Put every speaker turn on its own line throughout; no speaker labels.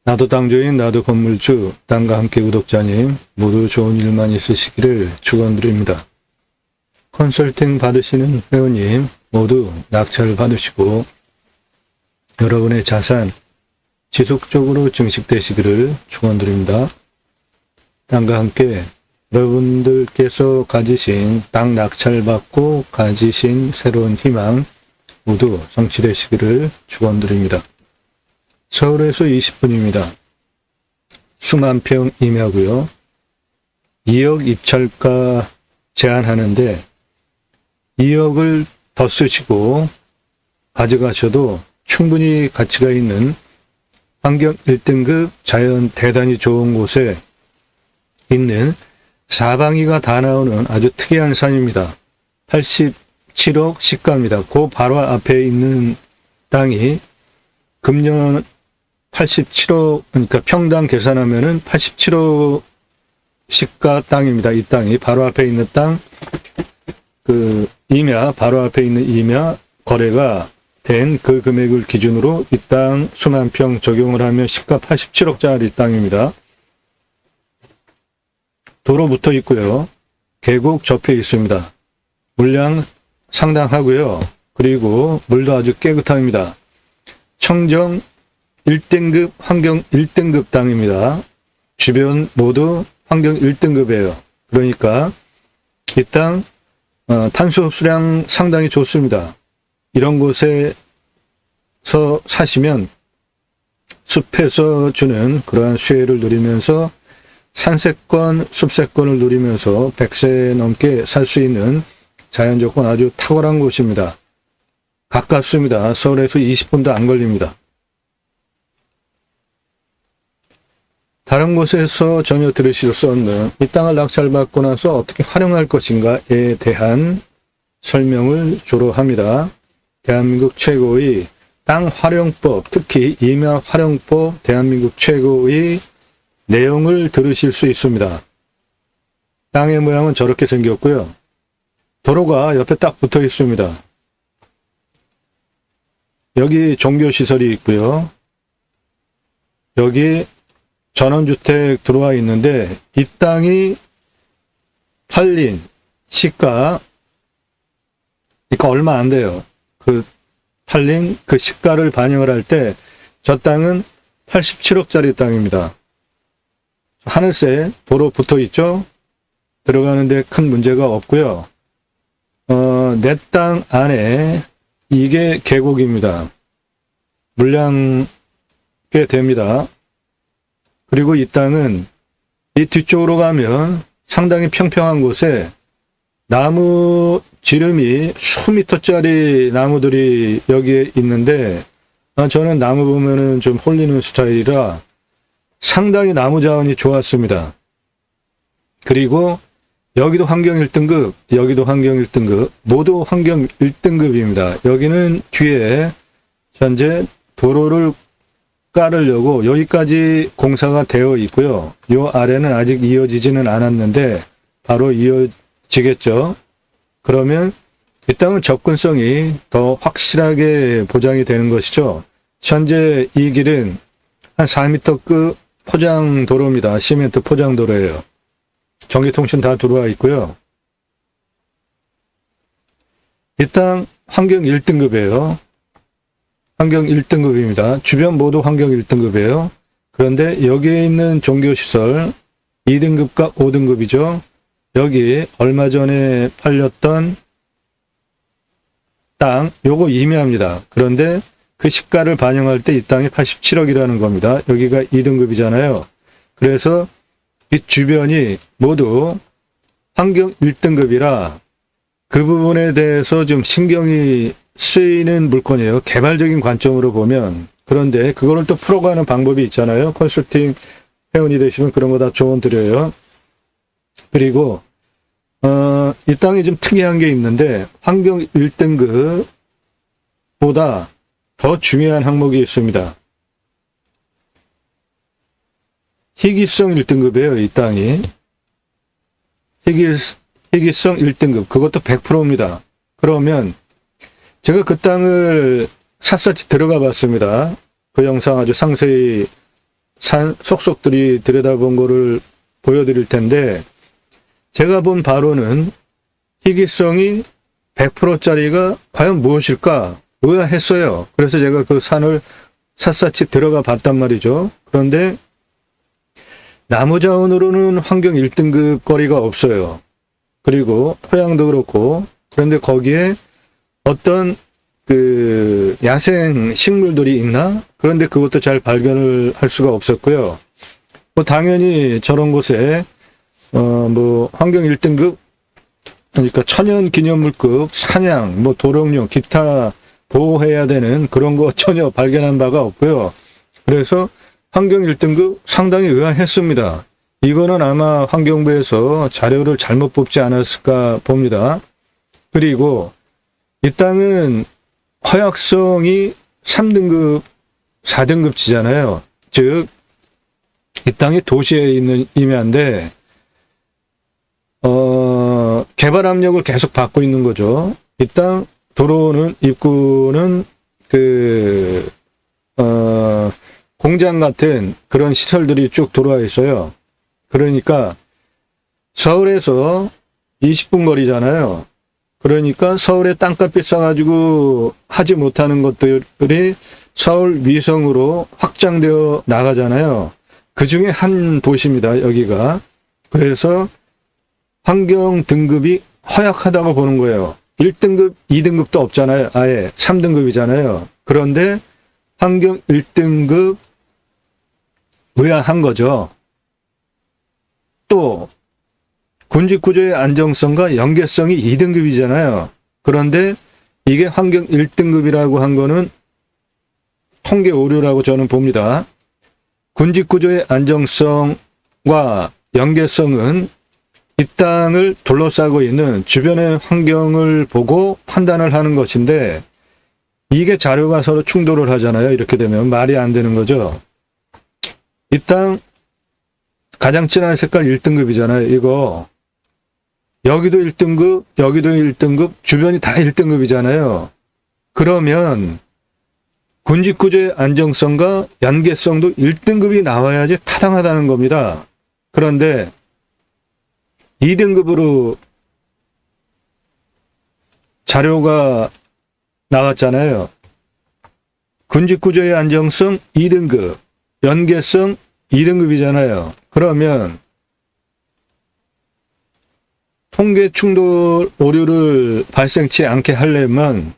나도 땅주인, 나도 건물주, 땅과 함께 구독자님 모두 좋은 일만 있으시기를 축원드립니다. 컨설팅 받으시는 회원님 모두 낙찰 받으시고 여러분의 자산 지속적으로 증식되시기를 축원드립니다. 땅과 함께 여러분들께서 가지신 땅 낙찰 받고 가지신 새로운 희망 모두 성취되시기를 축원드립니다. 서울에서 20분입니다. 수만 평 임야고요. 2억 입찰가 제한하는데 2억을 더 쓰시고 가져가셔도 충분히 가치가 있는 환경 1등급 자연 대단히 좋은 곳에 있는 사방이가 다 나오는 아주 특이한 산입니다. 87억 시가입니다. 그 바로 앞에 있는 땅이 금년 87억, 그러니까 평당 계산하면은 87억 시가 땅입니다. 이 땅이 바로 앞에 있는 땅, 임야, 바로 앞에 있는 임야 거래가 된 그 금액을 기준으로 이 땅 수만 평 적용을 하면 시가 87억짜리 땅입니다. 도로 붙어 있고요. 계곡 접해 있습니다. 물량 상당하고요. 그리고 물도 아주 깨끗합니다. 청정 1등급 환경 1등급 땅입니다. 주변 모두 환경 1등급이에요. 그러니까 이 땅 탄소 흡수량 상당히 좋습니다. 이런 곳에서 사시면 숲에서 주는 그러한 수혜를 누리면서 산세권, 숲세권을 누리면서 100세 넘게 살 수 있는 자연조건 아주 탁월한 곳입니다. 가깝습니다. 서울에서 20분도 안 걸립니다. 다른 곳에서 전혀 들으실 수 없는 이 땅을 낙찰받고 나서 어떻게 활용할 것인가에 대한 설명을 주로 합니다. 대한민국 최고의 땅 활용법, 특히 임야 활용법 대한민국 최고의 내용을 들으실 수 있습니다. 땅의 모양은 저렇게 생겼고요. 도로가 옆에 딱 붙어 있습니다. 여기 종교시설이 있고요. 여기 전원주택 들어와 있는데 이 땅이 팔린 시가 그러니까 얼마 안 돼요. 그 팔린 그 시가를 반영을 할 때 저 땅은 87억짜리 땅입니다. 하늘색 도로 붙어 있죠. 들어가는데 큰 문제가 없고요. 내 땅 안에 이게 계곡입니다. 물량 꽤 됩니다. 그리고 이 땅은 이 뒤쪽으로 가면 상당히 평평한 곳에 나무 지름이 수미터짜리 나무들이 여기에 있는데 저는 나무 보면은 좀 홀리는 스타일이라 상당히 나무 자원이 좋았습니다. 그리고 여기도 환경 1등급, 여기도 환경 1등급, 모두 환경 1등급입니다. 여기는 뒤에 현재 도로를 깔으려고 여기까지 공사가 되어 있고요. 요 아래는 아직 이어지지는 않았는데 바로 이어지겠죠. 그러면 이 땅은 접근성이 더 확실하게 보장이 되는 것이죠. 현재 이 길은 한 4m급 포장도로입니다. 시멘트 포장도로예요. 전기통신 다 들어와 있고요. 이 땅 환경 1등급이에요. 환경 1등급입니다. 주변 모두 환경 1등급이에요. 그런데 여기에 있는 종교시설 2등급과 5등급이죠. 여기 얼마 전에 팔렸던 땅, 요거 임야입니다. 그런데 그 시가를 반영할 때 이 땅이 87억이라는 겁니다. 여기가 2등급이잖아요. 그래서 이 주변이 모두 환경 1등급이라 그 부분에 대해서 좀 신경이 쓰이는 물건이에요. 개발적인 관점으로 보면. 그런데 그거를 또 풀어가는 방법이 있잖아요. 컨설팅 회원이 되시면 그런 거 다 조언 드려요. 그리고 이 땅이 좀 특이한 게 있는데 환경 1등급보다 더 중요한 항목이 있습니다. 희귀성 1등급이에요. 이 땅이. 희귀성 1등급. 그것도 100%입니다. 그러면 제가 그 땅을 샅샅이 들어가 봤습니다. 그 영상 아주 상세히 산 속속들이 들여다본 거를 보여드릴 텐데, 제가 본 바로는 희귀성이 100%짜리가 과연 무엇일까 의아했어요. 그래서 제가 그 산을 샅샅이 들어가 봤단 말이죠. 그런데 나무 자원으로는 환경 1등급 거리가 없어요. 그리고 토양도 그렇고, 그런데 거기에 어떤 그 야생 식물들이 있나? 그런데 그것도 잘 발견을 할 수가 없었고요. 뭐 당연히 저런 곳에 뭐 환경 1등급, 그러니까 천연 기념물급 사냥, 뭐 도롱뇽, 기타 보호해야 되는 그런 거 전혀 발견한 바가 없고요. 그래서 환경 1등급 상당히 의아했습니다. 이거는 아마 환경부에서 자료를 잘못 뽑지 않았을까 봅니다. 그리고 이 땅은 허약성이 3등급, 4등급지잖아요. 즉, 이 땅이 도시에 있는 임야인데, 개발 압력을 계속 받고 있는 거죠. 이 땅 도로는, 입구는 공장 같은 그런 시설들이 쭉 들어와 있어요. 그러니까 서울에서 20분 거리잖아요. 그러니까 서울의 땅값 비싸가지고 하지 못하는 것들이 서울 위성으로 확장되어 나가잖아요. 그 중에 한 도시입니다, 여기가. 그래서 환경 등급이 허약하다고 보는 거예요. 1등급, 2등급도 없잖아요. 아예 3등급이잖아요. 그런데 환경 1등급 의아한 거죠. 또 군집구조의 안정성과 연계성이 2등급이잖아요. 그런데 이게 환경 1등급이라고 한 거는 통계 오류라고 저는 봅니다. 군집구조의 안정성과 연계성은 이 땅을 둘러싸고 있는 주변의 환경을 보고 판단을 하는 것인데, 이게 자료가 서로 충돌을 하잖아요. 이렇게 되면 말이 안 되는 거죠. 이 땅 가장 진한 색깔 1등급이잖아요. 이거 여기도 1등급, 여기도 1등급, 주변이 다 1등급이잖아요. 그러면 군집구조의 안정성과 연계성도 1등급이 나와야지 타당하다는 겁니다. 그런데 2등급으로 자료가 나왔잖아요. 군집구조의 안정성 2등급, 연계성 2등급이잖아요. 그러면 통계 충돌 오류를 발생치 않게 하려면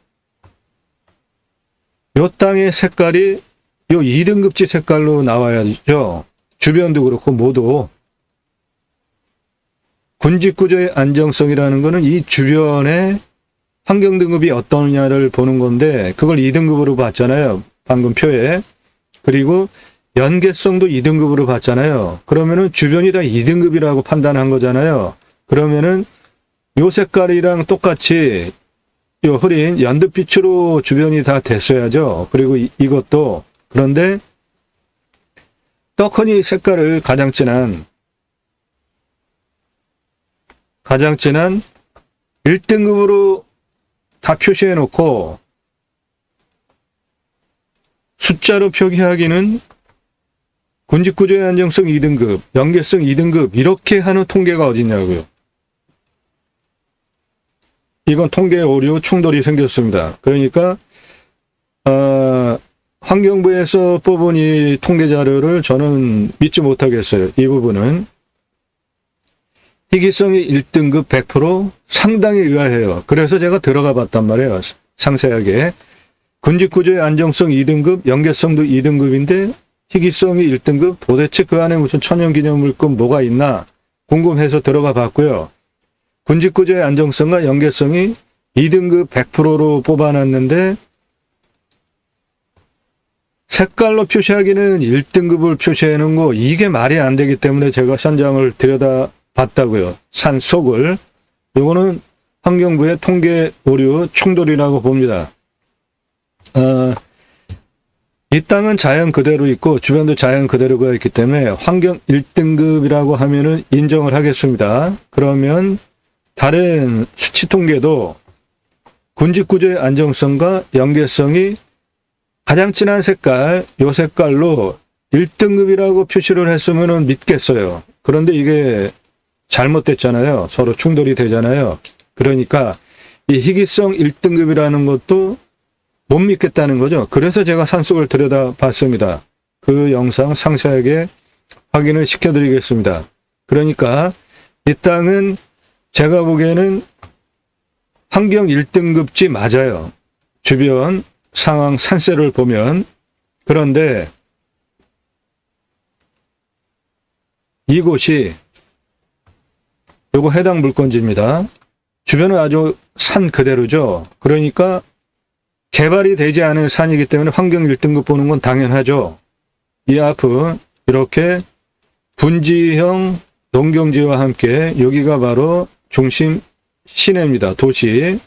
요 땅의 색깔이 요 2등급지 색깔로 나와야죠. 주변도 그렇고 모두. 군집구조의 안정성이라는 거는 이 주변의 환경 등급이 어떠냐를 보는 건데, 그걸 2등급으로 봤잖아요. 방금 표에. 그리고 연계성도 2등급으로 봤잖아요. 그러면은 주변이 다 2등급이라고 판단한 거잖아요. 그러면은 요 색깔이랑 똑같이 요 흐린 연두빛으로 주변이 다 됐어야죠. 그리고 이것도. 그런데 떡하니 색깔을 가장 진한 1등급으로 다 표시해 놓고 숫자로 표기하기는 군집구조의 안정성 2등급, 연계성 2등급 이렇게 하는 통계가 어딨냐고요. 이건 통계 오류 충돌이 생겼습니다. 그러니까 환경부에서 뽑은 이 통계 자료를 저는 믿지 못하겠어요. 이 부분은. 희귀성이 1등급 100% 상당히 의아해요. 그래서 제가 들어가 봤단 말이에요. 상세하게. 군집구조의 안정성 2등급, 연계성도 2등급인데 희귀성이 1등급, 도대체 그 안에 무슨 천연기념물급 뭐가 있나 궁금해서 들어가 봤고요. 군집구조의 안정성과 연계성이 2등급 100%로 뽑아놨는데 색깔로 표시하기는 1등급을 표시해놓은 거, 이게 말이 안 되기 때문에 제가 현장을 들여다 봤다고요. 산 속을. 이거는 환경부의 통계 오류 충돌이라고 봅니다. 이 땅은 자연 그대로 있고 주변도 자연 그대로가 있기 때문에 환경 1등급이라고 하면은 인정을 하겠습니다. 그러면 다른 수치 통계도 군집구조의 안정성과 연계성이 가장 진한 색깔, 요 색깔로 1등급이라고 표시를 했으면 믿겠어요. 그런데 이게 잘못됐잖아요. 서로 충돌이 되잖아요. 그러니까 이 희귀성 1등급이라는 것도 못 믿겠다는 거죠. 그래서 제가 산속을 들여다봤습니다. 그 영상 상세하게 확인을 시켜드리겠습니다. 그러니까 이 땅은 제가 보기에는 환경 1등급지 맞아요. 주변 상황 산세를 보면. 그런데 이곳이 요거 해당 물건지입니다. 주변은 아주 산 그대로죠. 그러니까 개발이 되지 않은 산이기 때문에 환경 1등급 보는 건 당연하죠. 이 앞은 이렇게 분지형 농경지와 함께 여기가 바로 중심 시내입니다. 도시.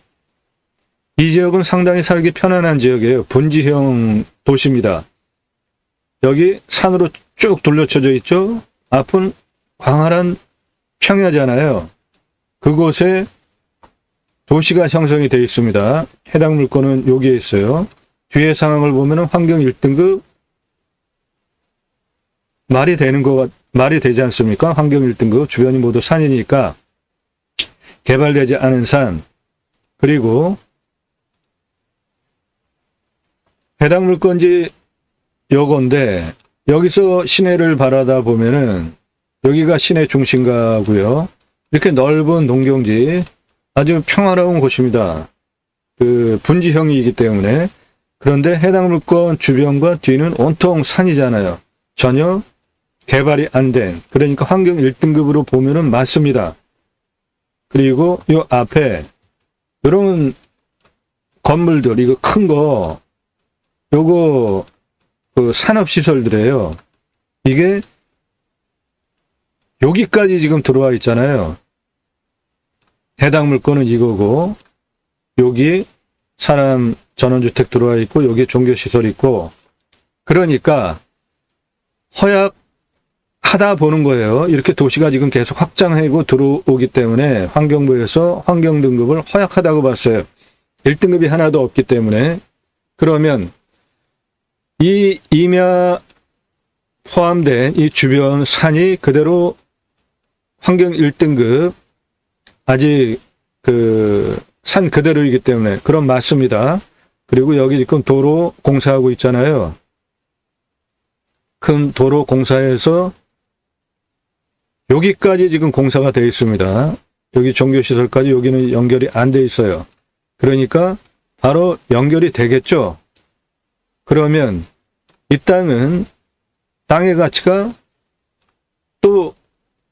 이 지역은 상당히 살기 편안한 지역이에요. 분지형 도시입니다. 여기 산으로 쭉 둘러쳐져 있죠. 앞은 광활한 평야잖아요. 그곳에 도시가 형성이 되어 있습니다. 해당 물건은 여기에 있어요. 뒤에 상황을 보면 환경 1등급 말이 되지 않습니까? 환경 1등급 주변이 모두 산이니까 개발되지 않은 산. 그리고 해당 물건지 요건데 여기서 시내를 바라다 보면은 여기가 시내 중심가고요. 이렇게 넓은 농경지 아주 평화로운 곳입니다. 그 분지형이기 때문에. 그런데 해당 물건 주변과 뒤는 온통 산이잖아요. 전혀 개발이 안 된. 그러니까 환경 1등급으로 보면은 맞습니다. 그리고 요 앞에 이런 건물들, 이거 큰 거, 요거 그 산업시설들이에요. 이게 여기까지 지금 들어와 있잖아요. 해당 물건은 이거고, 여기 사람 전원주택 들어와 있고, 여기 종교시설 있고, 그러니까 허약하다 보는 거예요. 이렇게 도시가 지금 계속 확장하고 들어오기 때문에 환경부에서 환경등급을 허약하다고 봤어요. 1등급이 하나도 없기 때문에. 그러면 이 임야 포함된 이 주변 산이 그대로 환경 1등급 아직 그 산 그대로이기 때문에 그럼 맞습니다. 그리고 여기 지금 도로 공사하고 있잖아요. 큰 도로 공사에서 여기까지 지금 공사가 되어 있습니다. 여기 종교시설까지 여기는 연결이 안 돼 있어요. 그러니까 바로 연결이 되겠죠. 그러면 이 땅은 땅의 가치가 또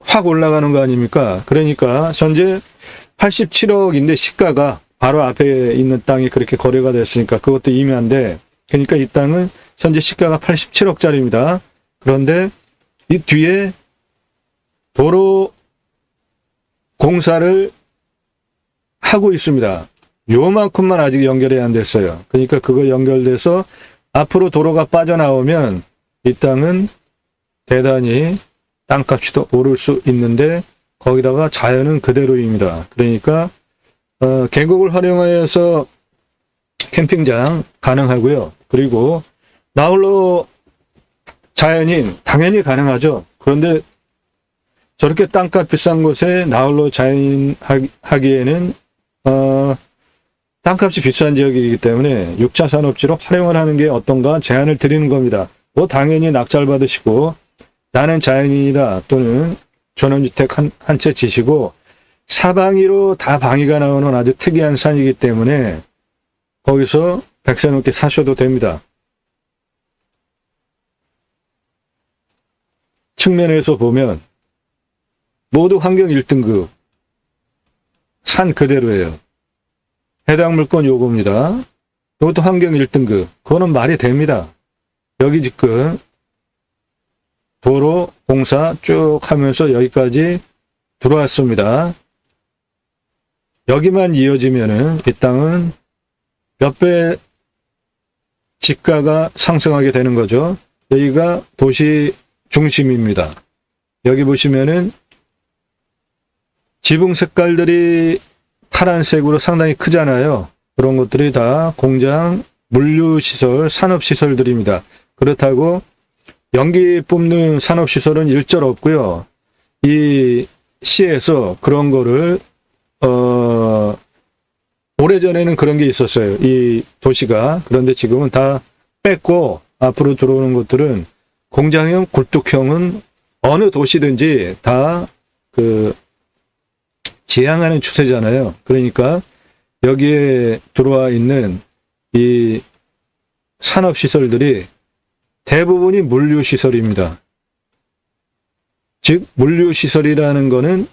확 올라가는 거 아닙니까? 그러니까 현재 87억인데 시가가 바로 앞에 있는 땅이 그렇게 거래가 됐으니까 그것도 임야인데, 그러니까 이 땅은 현재 시가가 87억짜리입니다. 그런데 이 뒤에 도로 공사를 하고 있습니다. 요만큼만 아직 연결이 안 됐어요. 그러니까 그거 연결돼서 앞으로 도로가 빠져나오면 이 땅은 대단히 땅값이 더 오를 수 있는데 거기다가 자연은 그대로입니다. 그러니까 계곡을 활용하여서 캠핑장 가능하고요. 그리고 나홀로 자연인 당연히 가능하죠. 그런데 저렇게 땅값 비싼 곳에 나홀로 자연인 하기에는 땅값이 비싼 지역이기 때문에 6차 산업지로 활용을 하는 게 어떤가 제안을 드리는 겁니다. 뭐 당연히 낙찰 받으시고 나는 자연인이다 또는 전원주택 한 채 지시고 사방위로 다 방위가 나오는 아주 특이한 산이기 때문에 거기서 백세 넘게 사셔도 됩니다. 측면에서 보면 모두 환경 1등급 산 그대로예요. 해당 물건 요겁니다. 이것도 환경 1등급. 그거는 말이 됩니다. 여기 지금 도로 공사 쭉 하면서 여기까지 들어왔습니다. 여기만 이어지면은 이 땅은 몇 배 집가가 상승하게 되는 거죠. 여기가 도시 중심입니다. 여기 보시면은 지붕 색깔들이 파란색으로 상당히 크잖아요. 그런 것들이 다 공장, 물류시설, 산업시설들입니다. 그렇다고 연기 뽑는 산업시설은 일절 없고요. 이 시에서 그런 거를 오래전에는 그런 게 있었어요. 이 도시가. 그런데 지금은 다 뺐고 앞으로 들어오는 것들은 공장형, 굴뚝형은 어느 도시든지 다 지향하는 추세잖아요. 그러니까 여기에 들어와 있는 이 산업시설들이 대부분이 물류시설입니다. 즉 물류시설이라는 거는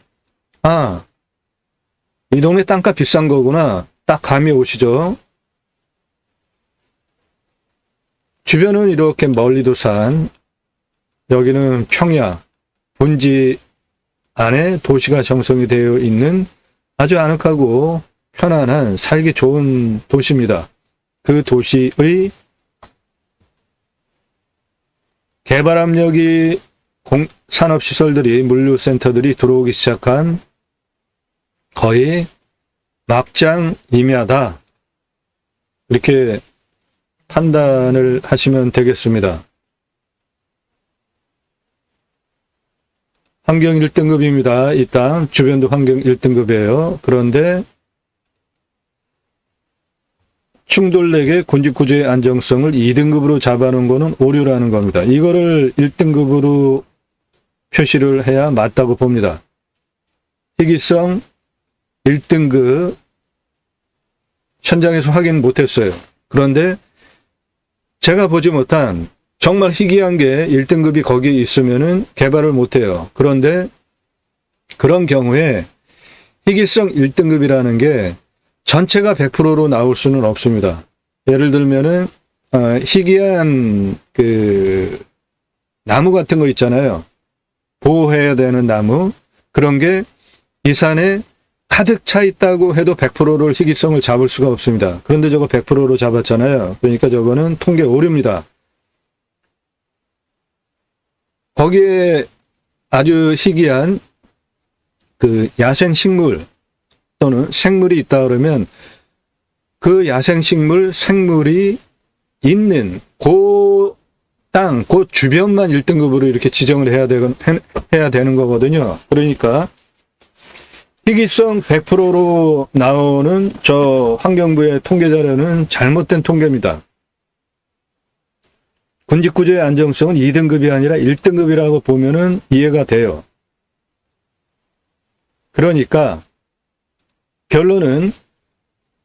이 동네 땅값 비싼 거구나. 딱 감이 오시죠. 주변은 이렇게 멀리도 산, 여기는 평야, 분지 안에 도시가 정성이 되어 있는 아주 아늑하고 편안한 살기 좋은 도시입니다. 그 도시의 개발 압력이 산업시설들이, 물류센터들이 들어오기 시작한 거의 막장이미하다. 이렇게 판단을 하시면 되겠습니다. 환경 1등급입니다. 이 땅 주변도 환경 1등급이에요. 그런데 충돌렉의 군집구조의 안정성을 2등급으로 잡아놓은 거는 오류라는 겁니다. 이거를 1등급으로 표시를 해야 맞다고 봅니다. 희귀성 1등급 현장에서 확인 못했어요. 그런데 제가 보지 못한 정말 희귀한 게 1등급이 거기에 있으면은 개발을 못해요. 그런데 그런 경우에 희귀성 1등급이라는 게 전체가 100%로 나올 수는 없습니다. 예를 들면은 희귀한 나무 같은 거 있잖아요. 보호해야 되는 나무. 그런 게 이 산에 가득 차 있다고 해도 100%를 희귀성을 잡을 수가 없습니다. 그런데 저거 100%로 잡았잖아요. 그러니까 저거는 통계 오류입니다. 거기에 아주 희귀한 야생식물 또는 생물이 있다 그러면 그 야생식물, 생물이 있는 그 땅, 그 주변만 1등급으로 이렇게 지정을 해야 되는 거거든요. 그러니까 희귀성 100%로 나오는 저 환경부의 통계 자료는 잘못된 통계입니다. 군집구조의 안정성은 2등급이 아니라 1등급이라고 보면은 이해가 돼요. 그러니까 결론은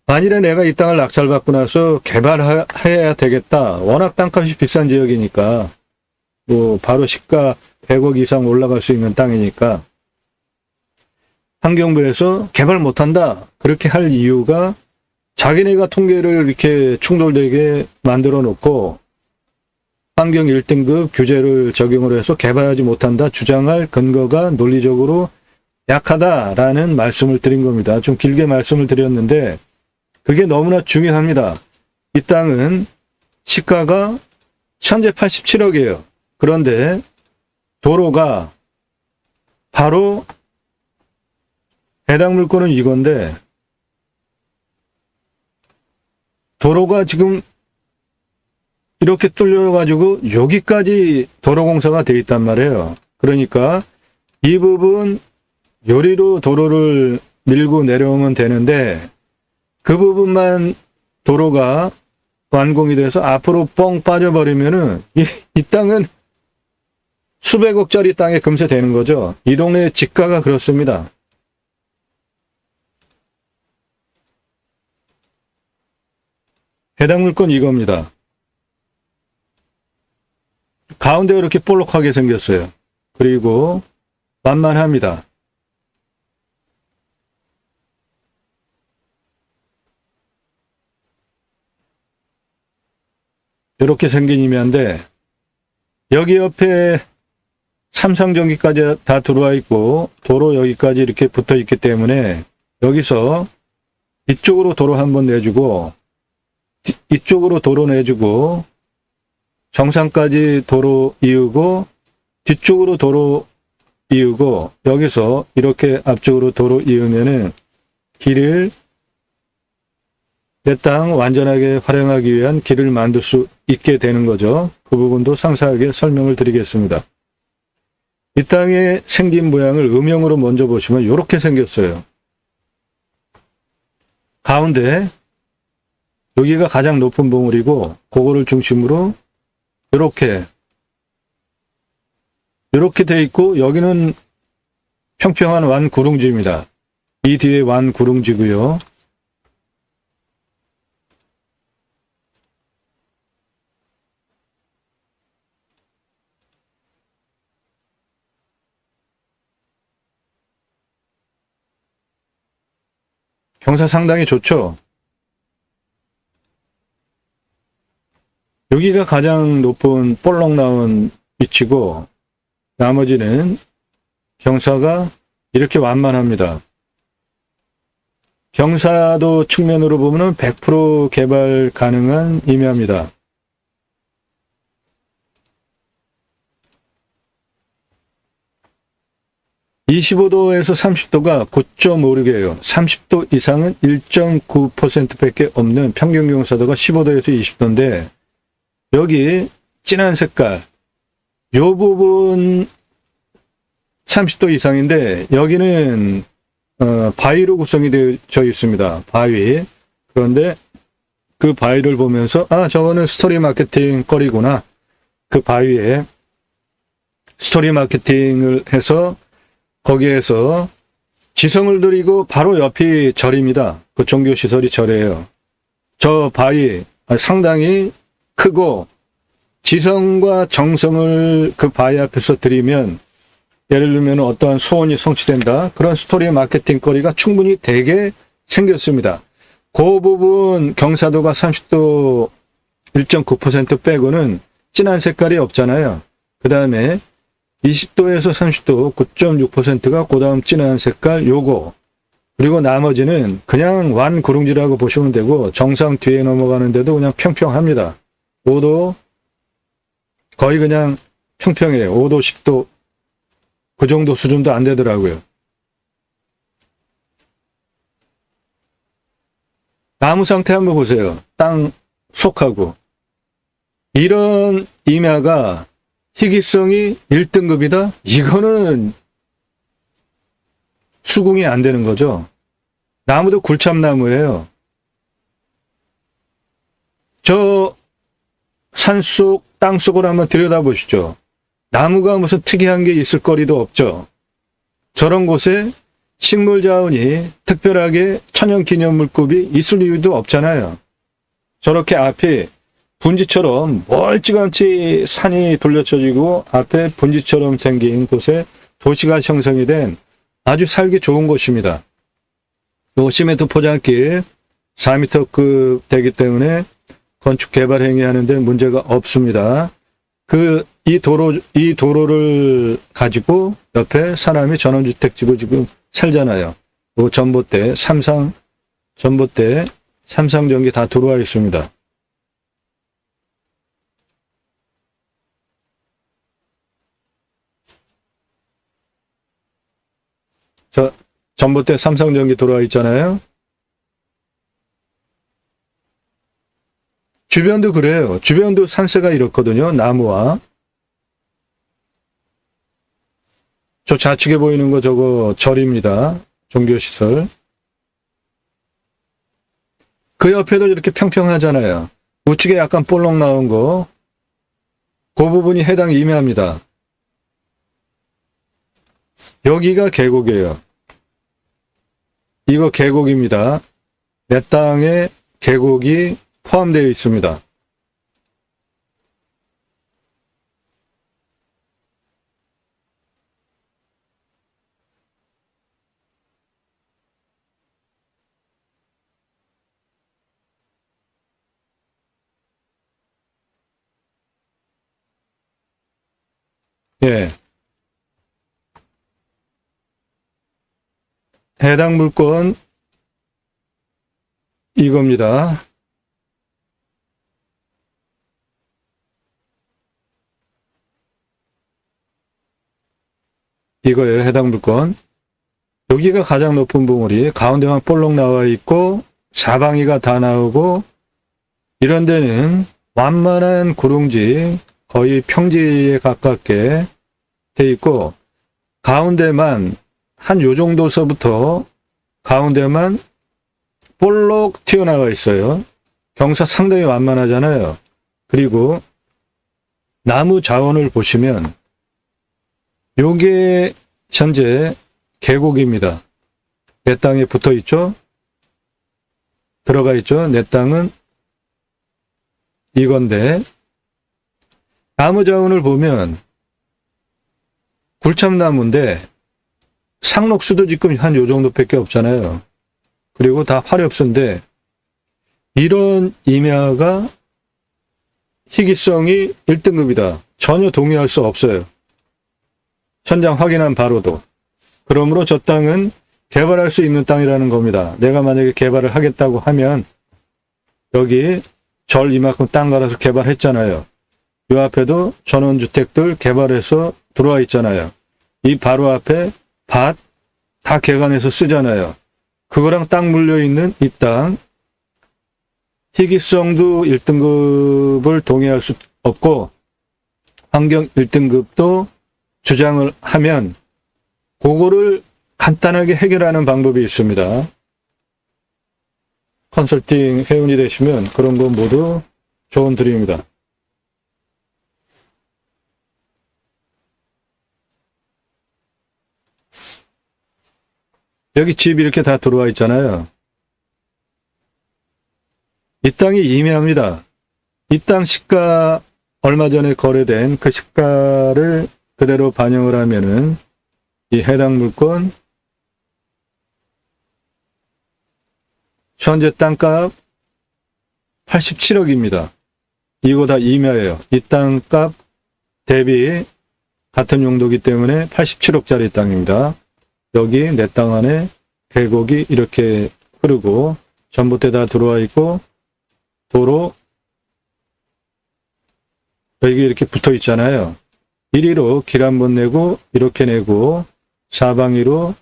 만일에 내가 이 땅을 낙찰받고 나서 개발해야 되겠다. 워낙 땅값이 비싼 지역이니까 바로 시가 100억 이상 올라갈 수 있는 땅이니까 환경부에서 개발 못한다. 그렇게 할 이유가 자기네가 통계를 이렇게 충돌되게 만들어 놓고 환경 1등급 규제를 적용을 해서 개발하지 못한다 주장할 근거가 논리적으로 약하다라는 말씀을 드린 겁니다. 좀 길게 말씀을 드렸는데 그게 너무나 중요합니다. 이 땅은 시가가 현재 87억이에요. 그런데 도로가 바로 해당 물건은 이건데 도로가 지금 이렇게 뚫려가지고 여기까지 도로공사가 돼 있단 말이에요. 그러니까 이 부분 요리로 도로를 밀고 내려오면 되는데 그 부분만 도로가 완공이 돼서 앞으로 뻥 빠져버리면은 이 땅은 수백억짜리 땅에 금세 되는 거죠. 이 동네의 지가가 그렇습니다. 해당 물건 이겁니다. 가운데가 이렇게 볼록하게 생겼어요. 그리고 만만합니다. 이렇게 생긴 임야인데 여기 옆에 삼성전기까지 다 들어와 있고 도로 여기까지 이렇게 붙어 있기 때문에 여기서 이쪽으로 도로 한번 내주고 이쪽으로 도로 내주고 정상까지 도로 이으고 뒤쪽으로 도로 이으고 여기서 이렇게 앞쪽으로 도로 이으면은 길을 내 땅 완전하게 활용하기 위한 길을 만들 수 있게 되는 거죠. 그 부분도 상세하게 설명을 드리겠습니다. 이 땅의 생긴 모양을 음영으로 먼저 보시면 이렇게 생겼어요. 가운데 여기가 가장 높은 봉우리고 그거를 중심으로 이렇게 돼 있고 여기는 평평한 완구릉지입니다. 이 뒤에 완구릉지고요. 경사 상당히 좋죠. 여기가 가장 높은 볼록 나온 위치고 나머지는 경사가 이렇게 완만합니다. 경사도 측면으로 보면 100% 개발 가능한 임야입니다. (25도에서) (30도가) 9.56이에요. 30도 이상은 1.9%밖에 없는 평균 경사도가 15도에서 20도인데 여기 진한 색깔 요 부분 30도 이상인데 여기는 바위로 구성이 되어 있습니다. 바위. 그런데 그 바위를 보면서 저거는 스토리 마케팅 거리구나. 그 바위에 스토리 마케팅을 해서 거기에서 지성을 들이고 바로 옆이 절입니다. 그 종교시설이 절이에요. 저 바위 상당히 크고 지성과 정성을 그 바위 앞에서 드리면 예를 들면 어떠한 소원이 성취된다. 그런 스토리 마케팅 거리가 충분히 되게 생겼습니다. 그 부분 경사도가 30도 1.9% 빼고는 진한 색깔이 없잖아요. 그 다음에 20도에서 30도 9.6%가 그 다음 진한 색깔 요거 그리고 나머지는 그냥 완구릉지라고 보시면 되고 정상 뒤에 넘어가는데도 그냥 평평합니다. 5도 거의 그냥 평평해요. 5도 10도 그 정도 수준도 안 되더라고요. 나무 상태 한번 보세요. 땅 속하고 이런 임야가 희귀성이 1등급이다? 이거는 수긍이 안 되는 거죠. 나무도 굴참나무예요. 저 산속, 땅속을 한번 들여다보시죠. 나무가 무슨 특이한 게 있을 거리도 없죠. 저런 곳에 식물 자원이 특별하게 천연기념물급이 있을 이유도 없잖아요. 저렇게 앞에 분지처럼 멀찌감치 산이 돌려쳐지고 앞에 분지처럼 생긴 곳에 도시가 형성이 된 아주 살기 좋은 곳입니다. 요 시멘트 포장길 4m급 되기 때문에 건축 개발 행위하는 데 문제가 없습니다. 이 도로를 가지고 옆에 사람이 전원주택 지고 지금 살잖아요. 요 전봇대, 삼성전기 다 들어와 있습니다. 저 전봇대 삼성전기 들어와 있잖아요. 주변도 그래요. 주변도 산세가 이렇거든요. 나무와. 저 좌측에 보이는 거 저거 절입니다. 종교시설. 그 옆에도 이렇게 평평하잖아요. 우측에 약간 볼록 나온 거. 그 부분이 해당 임야입니다. 여기가 계곡이에요. 이거 계곡입니다. 내 땅에 계곡이 포함되어 있습니다. 예. 해당 물건 이겁니다. 이거예요. 해당 물건. 여기가 가장 높은 봉우리. 가운데만 볼록 나와 있고 사방이가 다 나오고 이런 데는 완만한 구릉지 거의 평지에 가깝게 돼 있고, 가운데만 한 요 정도서부터 가운데만 볼록 튀어나와 있어요. 경사 상당히 완만하잖아요. 그리고 나무 자원을 보시면 요게 현재 계곡입니다. 내 땅에 붙어 있죠? 들어가 있죠? 내 땅은 이건데, 나무 자원을 보면 굴참나무인데 상록수도 지금 한 요 정도밖에 없잖아요. 그리고 다 화렵수인데, 이런 임야가 희귀성이 1등급이다. 전혀 동의할 수 없어요. 현장 확인한 바로도. 그러므로 저 땅은 개발할 수 있는 땅이라는 겁니다. 내가 만약에 개발을 하겠다고 하면, 여기 절 이만큼 땅 갈아서 개발했잖아요. 이 앞에도 전원주택들 개발해서 들어와 있잖아요. 이 바로 앞에 밭 다 개간해서 쓰잖아요. 그거랑 딱 물려있는 이 땅, 희귀성도 1등급을 동의할 수 없고 환경 1등급도 주장을 하면 그거를 간단하게 해결하는 방법이 있습니다. 컨설팅 회원이 되시면 그런 거 모두 조언 드립니다. 여기 집이 이렇게 다 들어와 있잖아요. 이 땅이 임야입니다. 이 땅 시가 얼마 전에 거래된 그 시가를 그대로 반영을 하면은 이 해당 물건 현재 땅값 87억입니다. 이거 다 임야예요. 이 땅값 대비 같은 용도이기 때문에 87억짜리 땅입니다. 여기 내 땅 안에 계곡이 이렇게 흐르고 전봇대 다 들어와 있고 도로 여기 이렇게 붙어 있잖아요. 이리로 길 한번 내고 이렇게 내고 사방위로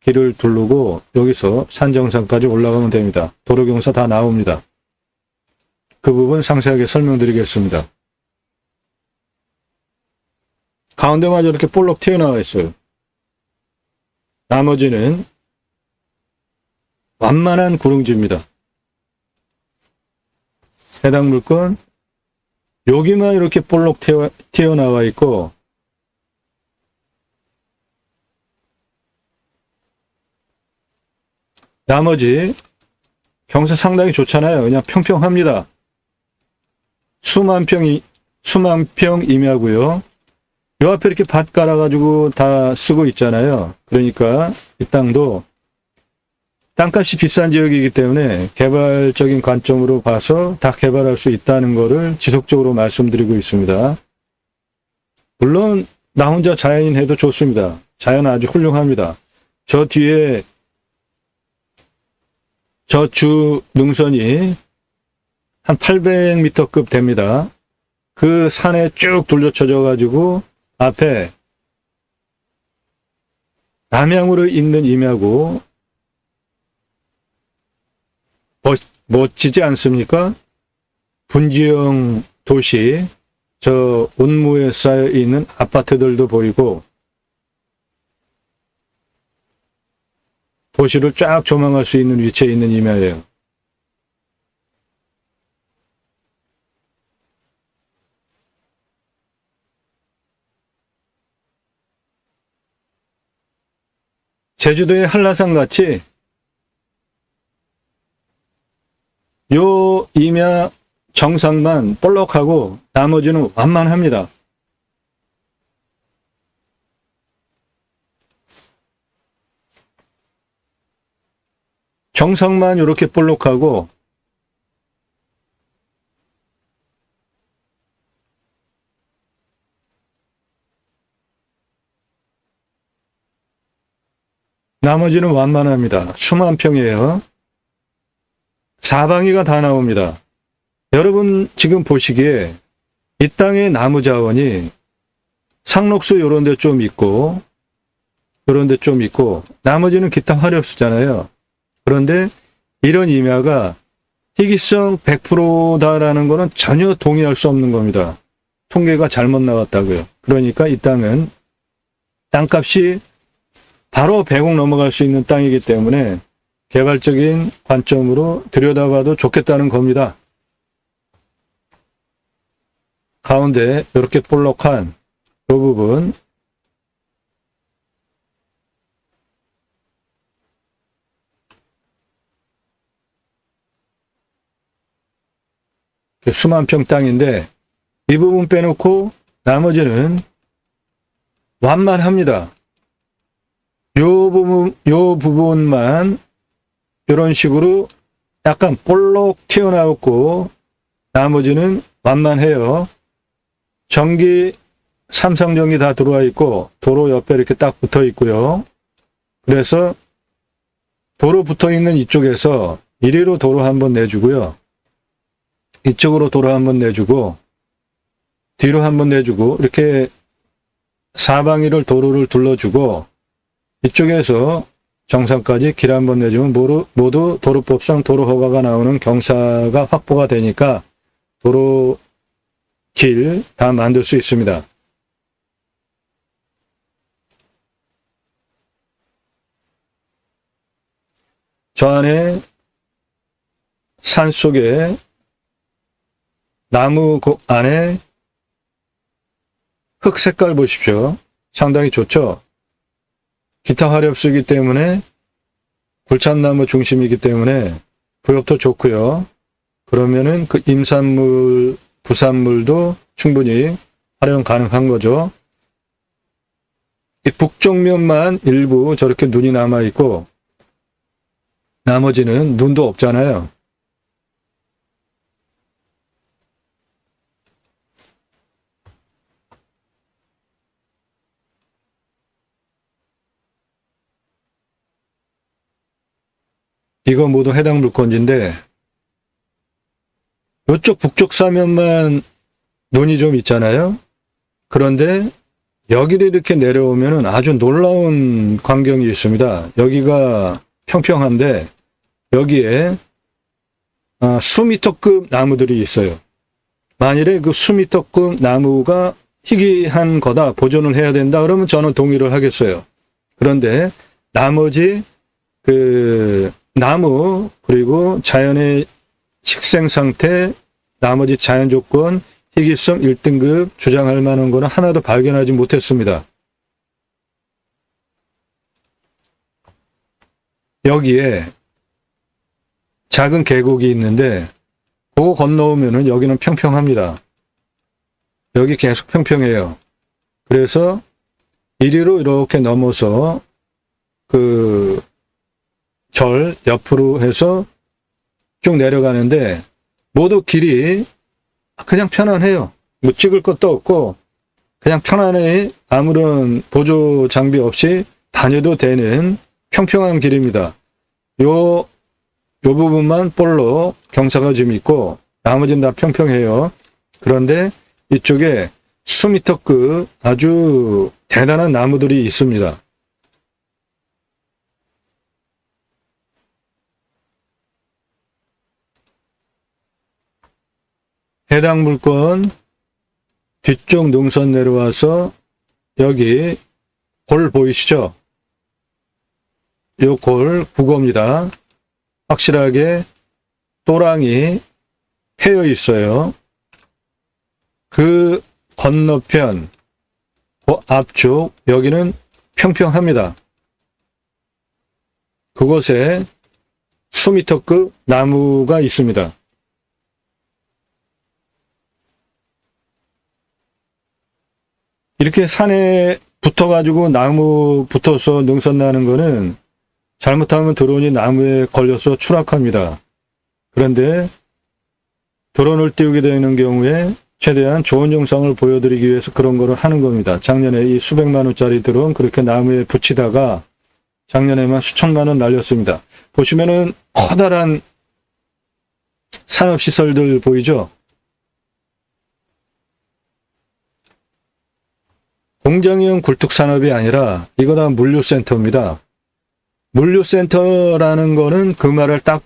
길을 두르고 여기서 산정상까지 올라가면 됩니다. 도로경사 다 나옵니다. 그 부분 상세하게 설명드리겠습니다. 가운데마저 이렇게 볼록 튀어나와 있어요. 나머지는 완만한 구릉지입니다. 해당 물건 여기만 이렇게 볼록 튀어나와 있고 나머지 경사 상당히 좋잖아요. 그냥 평평합니다. 수만 평 임야고요. 요 앞에 이렇게 밭 깔아가지고 다 쓰고 있잖아요. 그러니까 이 땅도 땅값이 비싼 지역이기 때문에 개발적인 관점으로 봐서 다 개발할 수 있다는 것을 지속적으로 말씀드리고 있습니다. 물론 나 혼자 자연인 해도 좋습니다. 자연 아주 훌륭합니다. 저 뒤에 저 주 능선이 한 800m급 됩니다. 그 산에 쭉 둘러쳐져 가지고 앞에 남향으로 있는 임야고 멋지지 않습니까? 분지형 도시, 저 운무에 쌓여 있는 아파트들도 보이고 도시를 쫙 조망할 수 있는 위치에 있는 임야예요. 제주도의 한라산 같이 요 임야 정상만 볼록하고 나머지는 완만합니다. 정상만 이렇게 볼록하고 나머지는 완만합니다. 수만 평이에요. 사방이가 다 나옵니다. 여러분 지금 보시기에 이 땅의 나무 자원이 상록수 요런 데 좀 있고 요런 데 좀 있고 나머지는 기타 화렵수잖아요. 그런데 이런 임야가 희귀성 100%다라는 것은 전혀 동의할 수 없는 겁니다. 통계가 잘못 나왔다고요. 그러니까 이 땅은 땅값이 바로 100억 넘어갈 수 있는 땅이기 때문에 개발적인 관점으로 들여다봐도 좋겠다는 겁니다. 가운데 이렇게 볼록한 이 부분, 수만 평 땅인데 이 부분 빼놓고 나머지는 완만합니다. 요 부분만 이런 식으로 약간 볼록 튀어나왔고 나머지는 완만해요. 전기, 삼성전기 다 들어와 있고 도로 옆에 이렇게 딱 붙어 있고요. 그래서 도로 붙어 있는 이쪽에서 이리로 도로 한번 내주고요. 이쪽으로 도로 한번 내주고 뒤로 한번 내주고 이렇게 사방이를 도로를 둘러주고 이쪽에서 정상까지 길 한번 내주면 모두 도로법상 도로 허가가 나오는 경사가 확보가 되니까 도로 길 다 만들 수 있습니다. 저 안에 산속에 나무 안에 흙 색깔 보십시오. 상당히 좋죠? 기타 화렵수이기 때문에 굴참나무 중심이기 때문에 부엽도 좋고요. 그러면은 그 임산물, 부산물도 충분히 활용 가능한 거죠. 이 북쪽면만 일부 저렇게 눈이 남아있고 나머지는 눈도 없잖아요. 이거 모두 해당 물건지인데 이쪽 북쪽 사면만 눈이 좀 있잖아요. 그런데 여기를 이렇게 내려오면 아주 놀라운 광경이 있습니다. 여기가 평평한데 여기에 수미터급 나무들이 있어요. 만일에 그 수미터급 나무가 희귀한 거다, 보존을 해야 된다 그러면 저는 동의를 하겠어요. 그런데 나머지 그 나무 그리고 자연의 식생 상태, 나머지 자연 조건, 희귀성 1등급 주장할 만한 거는 하나도 발견하지 못했습니다. 여기에 작은 계곡이 있는데 그거 건너오면은 여기는 평평합니다. 여기 계속 평평해요. 그래서 이리로 이렇게 넘어서 그 절 옆으로 해서 쭉 내려가는데 모두 길이 그냥 편안해요. 뭐 찍을 것도 없고 그냥 편안히 아무런 보조 장비 없이 다녀도 되는 평평한 길입니다. 요 부분만 볼록 경사가 좀 있고 나머지는 다 평평해요. 그런데 이쪽에 수미터급 아주 대단한 나무들이 있습니다. 해당 물건 뒤쪽 능선 내려와서 여기 골 보이시죠? 요 골 국어입니다. 확실하게 또랑이 패여 있어요. 그 건너편, 그 앞쪽 여기는 평평합니다. 그곳에 수미터급 나무가 있습니다. 이렇게 산에 붙어가지고 나무 붙어서 능선 나는 거는 잘못하면 드론이 나무에 걸려서 추락합니다. 그런데 드론을 띄우게 되는 경우에 최대한 좋은 영상을 보여드리기 위해서 그런 거를 하는 겁니다. 작년에 이 수백만 원짜리 드론 그렇게 나무에 붙이다가 작년에만 수천만 원 날렸습니다. 보시면은 커다란 산업시설들 보이죠? 공장형 굴뚝산업이 아니라 이거 다 물류센터입니다. 물류센터라는 거는 그 말을 딱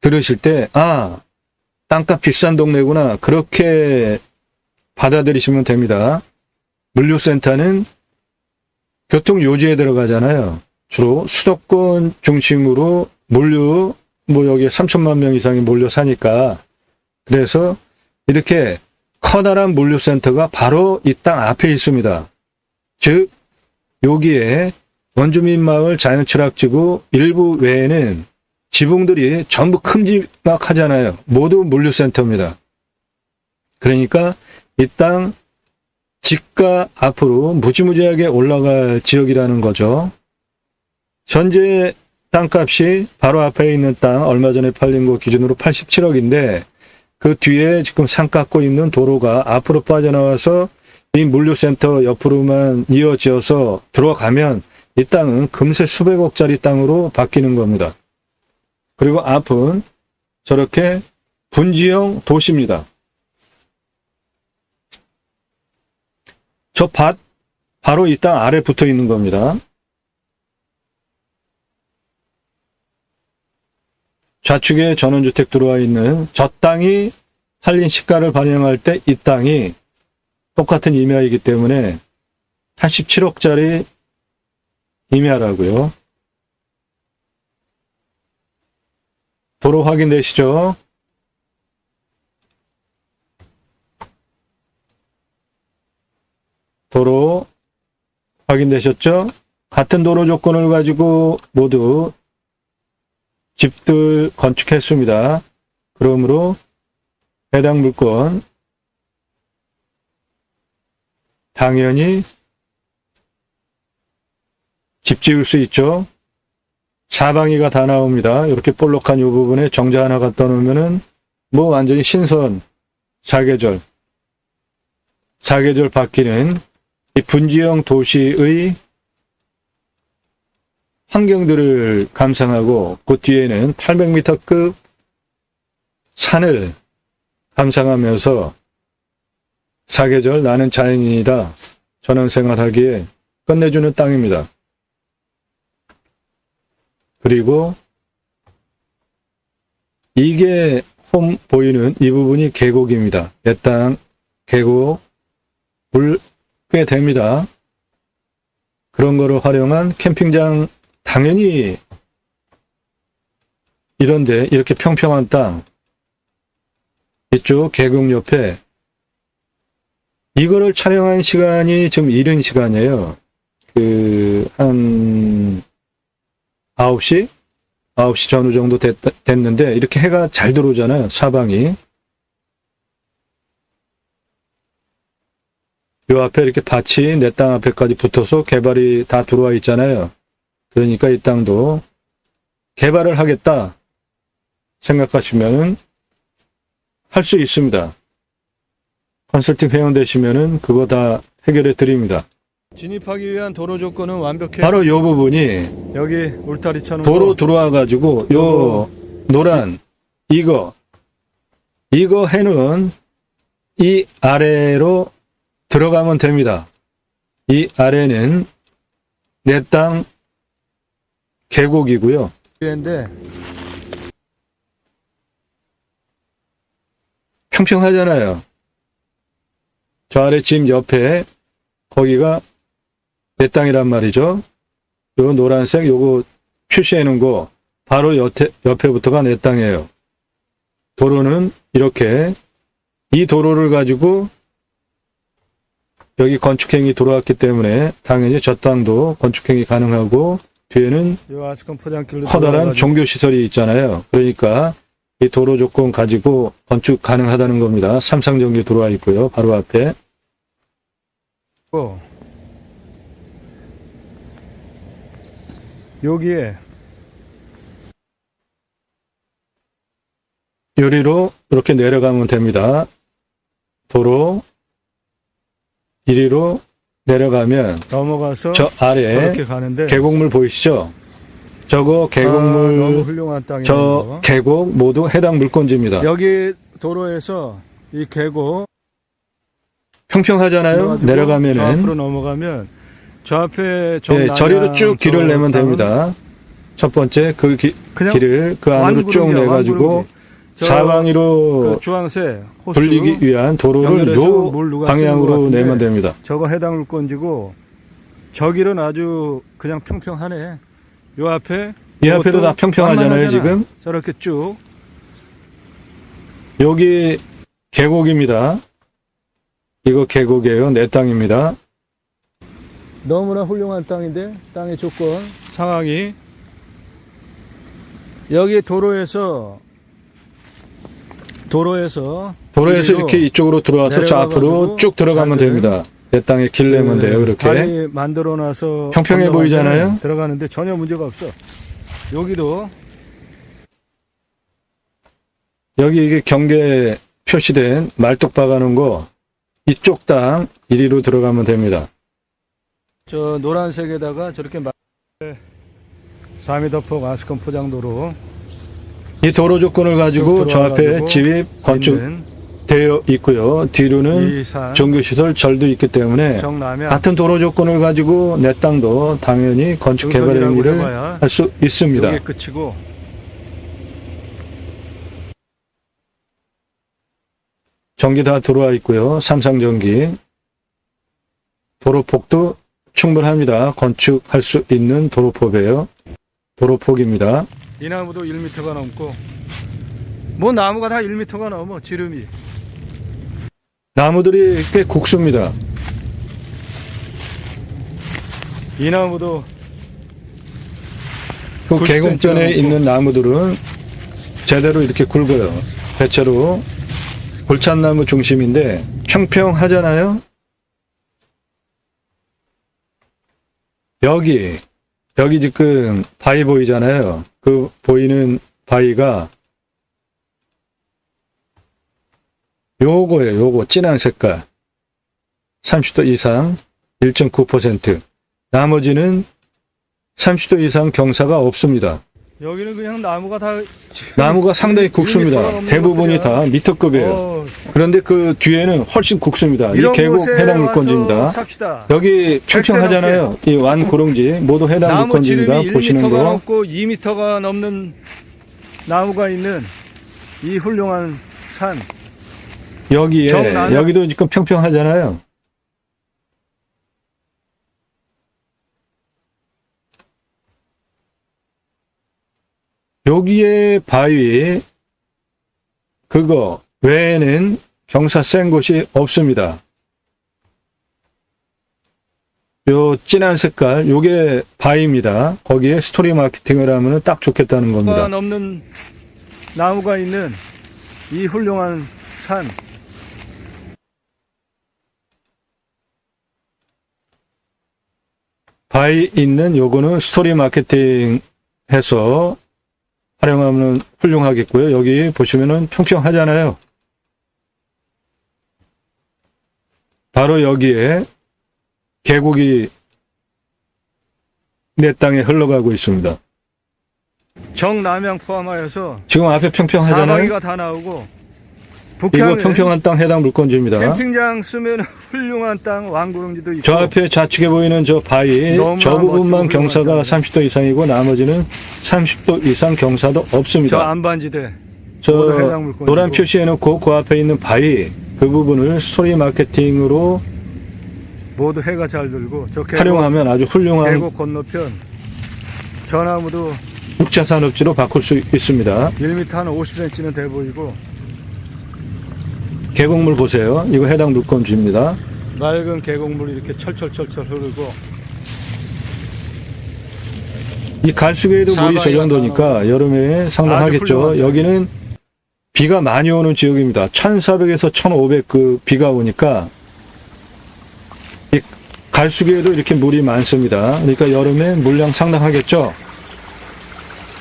들으실 때, 아, 땅값 비싼 동네구나. 그렇게 받아들이시면 됩니다. 물류센터는 교통요지에 들어가잖아요. 주로 수도권 중심으로 물류, 여기에 3천만 명 이상이 몰려 사니까. 그래서 이렇게 커다란 물류센터가 바로 이 땅 앞에 있습니다. 즉, 여기에 원주민 마을 자연철학지구 일부 외에는 지붕들이 전부 큼지막하잖아요. 모두 물류센터입니다. 그러니까 이 땅 집가 앞으로 무지무지하게 올라갈 지역이라는 거죠. 현재 땅값이 바로 앞에 있는 땅 얼마 전에 팔린 거 기준으로 87억인데 그 뒤에 지금 산 깎고 있는 도로가 앞으로 빠져나와서 이 물류센터 옆으로만 이어지어서 들어가면 이 땅은 금세 수백억짜리 땅으로 바뀌는 겁니다. 그리고 앞은 저렇게 분지형 도시입니다. 저 밭 바로 이 땅 아래 붙어 있는 겁니다. 좌측에 전원주택 들어와 있는 저 땅이 팔린 시가를 반영할 때 이 땅이 똑같은 임야이기 때문에 87억짜리 임야라고요. 도로 확인되시죠? 도로 확인되셨죠? 같은 도로 조건을 가지고 모두 집들 건축했습니다. 그러므로 해당 물건 당연히 집 지을 수 있죠. 사방이가 다 나옵니다. 이렇게 볼록한 이 부분에 정자 하나 갖다 놓으면은 완전히 신선 사계절 바뀌는 이 분지형 도시의 환경들을 감상하고 그 뒤에는 800m급 산을 감상하면서 사계절 나는 자연인이다 전원생활하기에 끝내주는 땅입니다. 그리고 이게 홈 보이는 이 부분이 계곡입니다. 내 땅 계곡 물 꽤 됩니다. 그런 거를 활용한 캠핑장 당연히 이런데 이렇게 평평한 땅 이쪽 계곡 옆에 이거를 촬영한 시간이 좀 이른 시간이에요. 한 9시 전후 정도 됐는데 이렇게 해가 잘 들어오잖아요. 사방이. 요 앞에 이렇게 밭이 내 땅 앞에까지 붙어서 개발이 다 들어와 있잖아요. 그러니까 이 땅도 개발을 하겠다 생각하시면 할 수 있습니다. 컨설팅 회원 되시면은 그거 다 해결해 드립니다. 진입하기 위한 도로 조건은 완벽해. 바로 요 부분이 여기 울타리 쳐놓은 도로 들어와 가지고 요 노란 이거 해는 이 아래로 들어가면 됩니다. 이 아래는 내 땅 계곡이고요. 근데 평평하잖아요. 저 아래 집 옆에 거기가 내 땅이란 말이죠. 요 노란색 요거 표시해 놓은 거 바로 옆에부터가 내 땅이에요. 도로는 이렇게 이 도로를 가지고 여기 건축행위 들어왔기 때문에 당연히 저 땅도 건축행위 가능하고 뒤에는 커다란 종교시설이 있잖아요. 그러니까 이 도로 조건 가지고 건축 가능하다는 겁니다. 삼상전기 들어와 있고요. 바로 앞에. 여기에 요리로 이렇게 내려가면 됩니다. 도로 이리로 내려가면 넘어가서 저 아래 가는데 계곡물 보이시죠? 저거 계곡물 너무 훌륭한 땅이에요. 저 계곡 모두 해당 물건지입니다. 여기 도로에서 이 계곡 평평하잖아요. 내려가면은 앞으로 넘어가면 저 앞에 저리로 쭉 길을 내면 됩니다. 첫 번째 그 길을 그 안으로 쭉 내가지고 사방으로
그 주황새 호수
돌리기 위한 도로를
연결해서
요
물 누가 쓰는 것
방향으로
같은데
내면 됩니다.
저거 해당 물건지고 저길은 아주 그냥 평평하네. 요 앞에
이 앞에도 다 평평하잖아요,
완만하잖아.
지금.
저렇게 쭉.
여기 계곡입니다. 이거 계곡이에요. 내 땅입니다.
너무나 훌륭한 땅인데 땅의 조건 상황이 여기 도로에서 이리로
이렇게 이쪽으로 들어와서 저 앞으로
내려가가지고
쭉 들어가면
잘들
됩니다. 내 땅에 길 내면 돼요. 이렇게.
다리 만들어놔서
평평해 보이잖아요.
들어가는데 전혀 문제가 없어. 여기도
여기 이게 경계 표시된 말뚝 박아놓은 거 이쪽 땅 이리로 들어가면 됩니다.
저 노란색에다가 저렇게 4m 폭 아스콘 포장도로
이 도로 조건을 가지고 저 앞에
들어와가지고
집이 건축되어 있고요. 뒤로는
이산
종교시설 절도 있기 때문에
정라면
같은 도로 조건을 가지고 내 땅도 당연히 건축 개발 행위를 할 수 있습니다.
여기 끝이고
전기 다 들어와 있고요. 삼상전기. 도로폭도 충분합니다. 건축할 수 있는 도로폭이에요. 도로폭입니다.
이 나무도 1m가 넘고 뭐 나무가 다 1m가 넘어 지름이.
나무들이 꽤 국수입니다.
이 나무도
그 계곡변에 있는 나무들은 제대로 이렇게 굵어요. 대체로 골참나무 중심인데 평평하잖아요. 여기 지금 바위 보이잖아요. 그 보이는 바위가 요거예요. 요거 진한 색깔 30도 이상 1.9%. 나머지는 30도 이상 경사가 없습니다.
여기는 그냥 나무가 다
나무가 상당히 국수입니다. 대부분이 다 미터급이에요. 그런데 그 뒤에는 훨씬 국수입니다. 이 계곡 해당 물건지입니다.
삽시다.
여기 평평하잖아요. 이 완고릉지 모두 해당
나무
물건지입니다.
지름이
보시는
1m가
거.
넘고 2m가 넘는 나무가 있는 이 훌륭한 산.
여기에
정남향.
여기도 지금 평평하잖아요. 여기에 바위 그거 외에는 경사 센 곳이 없습니다. 요 진한 색깔 요게 바위입니다. 거기에 스토리 마케팅을 하면 딱 좋겠다는 겁니다.
넘는 나무가 있는 이 훌륭한 산.
바위 있는 요거는 스토리 마케팅 해서 활용하면 훌륭하겠고요. 여기 보시면은 평평하잖아요. 바로 여기에 계곡이 내 땅에 흘러가고 있습니다.
정남향 포함하여서
지금 앞에 평평하잖아요.
사방이가 다 나오고
이거
북향은
평평한 땅 해당 물건지입니다.
캠핑장 쓰면 훌륭한 땅 왕구릉지도 있고
저 앞에 좌측에 보이는 저 바위
너무나
저 부분만
멋지고
경사가
훌륭한
30도 이상이고 나머지는 30도 이상 경사도
저
없습니다.
안반지대
저
모두 해당 물건이고.
노란 표시해놓고 그 앞에 있는 바위 그 부분을 스토리 마케팅으로
모두 해가 잘 들고 저
활용하면 아주 훌륭한
계곡 건너편 저 나무도
6차 산업지로 바꿀 수 있습니다.
1m 한 50cm는 돼 보이고
계곡물 보세요. 이거 해당 물건지입니다.
맑은 계곡물이 이렇게 철철철철 흐르고
이 갈수계에도 물이 저
사방이
정도니까 여름에 상당하겠죠.
훌륭하죠.
여기는 비가 많이 오는 지역입니다. 1400에서 1500 그 비가 오니까 이 갈수계에도 이렇게 물이 많습니다. 그러니까 여름에 물량 상당하겠죠.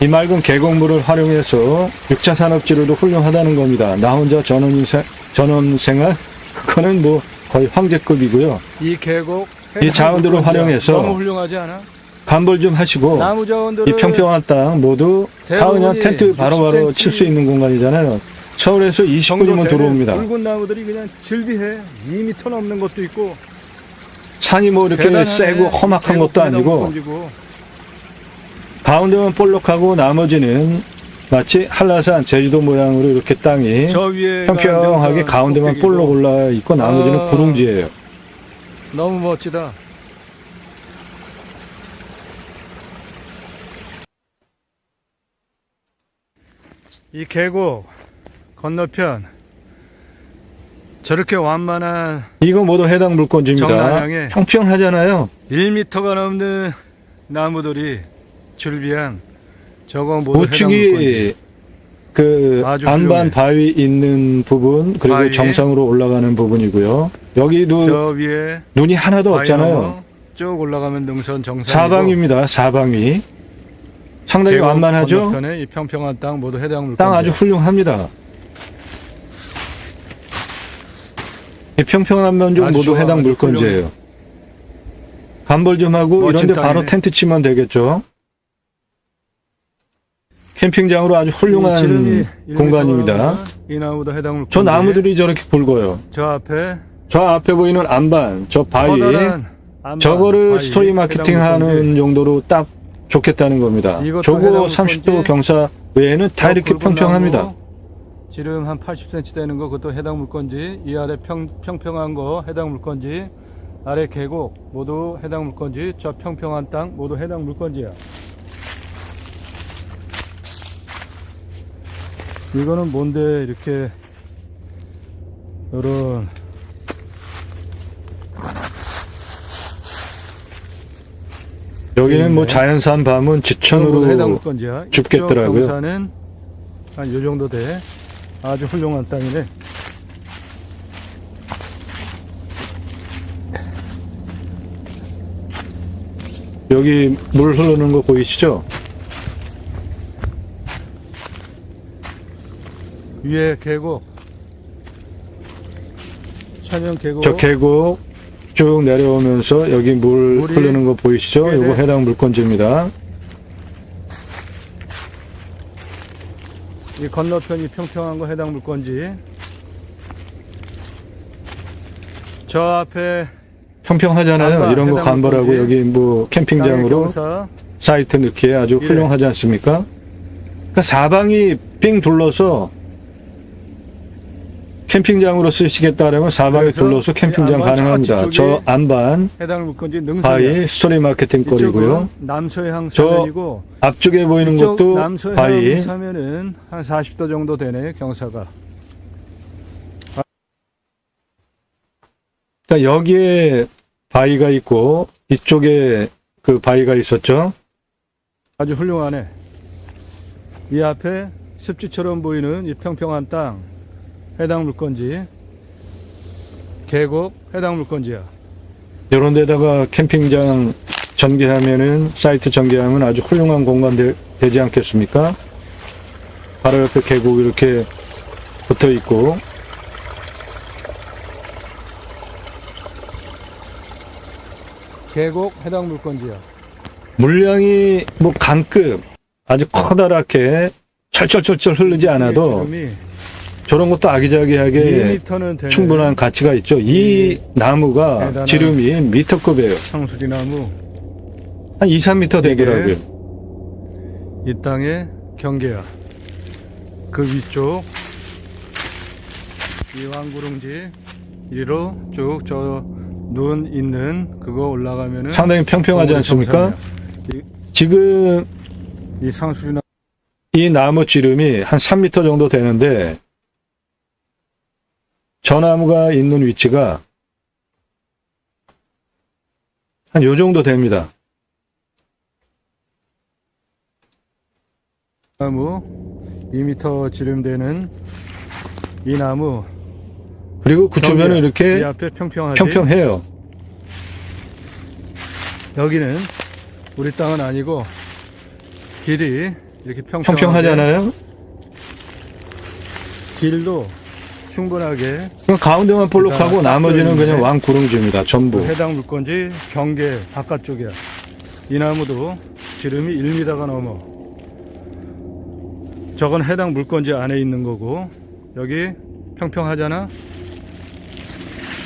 이 맑은 계곡물을 활용해서 6차 산업지로도 훌륭하다는 겁니다. 나 혼자 전원생활 그거는 뭐 거의 황제급이고요.
이 계곡
이 자원들을 활용해서
너무 훌륭하지 않아?
간벌 좀 하시고
나무 자원들을
이 평평한 땅 모두 다 그냥 텐트 바로바로
60cm
칠 수 있는 공간이잖아요. 서울에서 20분이면 들어옵니다.
붉은 나무들이 그냥 질비해 2m 넘는 것도 있고
산이 뭐 이렇게
대단하네.
세고 험악한 것도
계곡 해당
아니고
물건지고.
가운데만 볼록하고 나머지는 마치 한라산 제주도 모양으로 이렇게 땅이
저 위에
평평하게 가운데만 볼록 올라 있고 나머지는 구릉지예요.
너무 멋지다. 이 계곡 건너편 저렇게 완만한
이거 모두 해당 물건지입니다.
정남향에
평평하잖아요.
1m가 넘는 나무들이 줄비한 저거 모두 해당 물건지.
우측이 그
아주
안반
훌륭해.
바위 있는 부분 그리고
바위.
정상으로 올라가는 부분이고요. 여기도
저 위에
눈이 하나도 없잖아요.
쭉 올라가면 능선 정상이고
사방입니다. 사방이 상당히
계곡
완만하죠.
건너편에 이 평평한 땅 모두 해당 물건지.
땅 아주 훌륭합니다. 이 평평한 면적
아주
모두
좋아,
해당
아주
물건지예요. 간벌 좀 하고
멋진
이런데 바로
땅이네.
텐트 치면 되겠죠. 캠핑장으로 아주
이
훌륭한
지름이 1m
공간입니다.
넘는 이 나무도 해당 물건지.
저 나무들이 저렇게 굵어요.
저 앞에
저 앞에 보이는 안반, 저 바위,
커다란 안반,
저거를
바위,
스토리
해당
마케팅
물건지.
하는 정도로 딱 좋겠다는 겁니다.
이것도
저거
해당
30도
물건지.
경사 외에는 다
저
이렇게
굵은
평평합니다.
나무, 지름 한 80cm 되는 거 그것도 해당 물건지. 이 아래 평평한 거 해당 물건지. 아래 계곡 모두 해당 물건지. 저 평평한 땅 모두 해당 물건지야. 이거는 뭔데 이렇게 요런
여기는 뭐
네.
자연산 밤은
모두 해당
지천으로
물건지야.
줍겠더라고요.
이쪽 경사는 한 요 정도 돼. 아주 훌륭한 땅이네.
여기 물 흐르는 거 보이시죠?
위에 계곡, 천연 계곡.
저 계곡 쭉 내려오면서 여기 물
물이
흐르는 거 보이시죠?
꽤
요거
돼.
해당 물건지입니다.
이 건너편이 평평한 거 해당 물건지. 저 앞에
평평하잖아요.
안반,
이런 거
해당
간벌하고
물건지.
여기 뭐
땅의
캠핑장으로
경사,
사이트 넣기에 아주
이래.
훌륭하지 않습니까? 그러니까 사방이 삥 둘러서 캠핑장으로 쓰시겠다면 사방에
그래서
둘러서
이
캠핑장
안반
가능합니다.
저쪽이
저 안반
해당 물건지 능선이야.
바위 스토리 마케팅 거리고요.
이쪽은 남서해항
저
사면이고
앞쪽에 보이는
이쪽
것도
남서해항
바위.
사면은 한 40도 정도 되네 경사가.
그러니까 여기에 바위가 있고 이쪽에 그 바위가 있었죠.
아주 훌륭하네. 이 앞에 습지처럼 보이는 이 평평한 땅 해당 물건지. 계곡 해당 물건지야.
이런 데다가 캠핑장 전개하면은 사이트 전개하면 아주 훌륭한 공간 되지 않겠습니까? 바로 옆에 계곡 이렇게 붙어 있고
계곡 해당 물건지야.
물량이 뭐 강급 아주 커다랗게 철철철철 흐르지 않아도
지름이
저런 것도 아기자기하게
2m는 되네.
충분한 가치가 있죠. 이 나무가
대단한
지름이 미터급이에요.
상수리나무.
한 2, 3미터 되더라고요.
이 땅의 경계야. 그 위쪽 이 왕구릉지 이리로 쭉 저 눈 있는 그거 올라가면은
상당히 평평하지 않습니까? 지금
이 상수리나무
이 나무 지름이 한 3미터 정도 되는데 저 나무가 있는 위치가 한 요 정도 됩니다.
2m 지름 되는 이 나무
그리고 그 주변은
이
이렇게
앞에 평평하지.
평평해요.
여기는 우리 땅은 아니고 길이 이렇게
평평하잖아요.
길도 충분하게
그럼 가운데만 볼록하고
딱
나머지는
보이는데.
그냥 왕구릉지입니다. 전부.
해당 물건지 경계 바깥쪽이야. 이 나무도 지름이 1m가 넘어. 저건 해당 물건지 안에 있는 거고 여기 평평하잖아.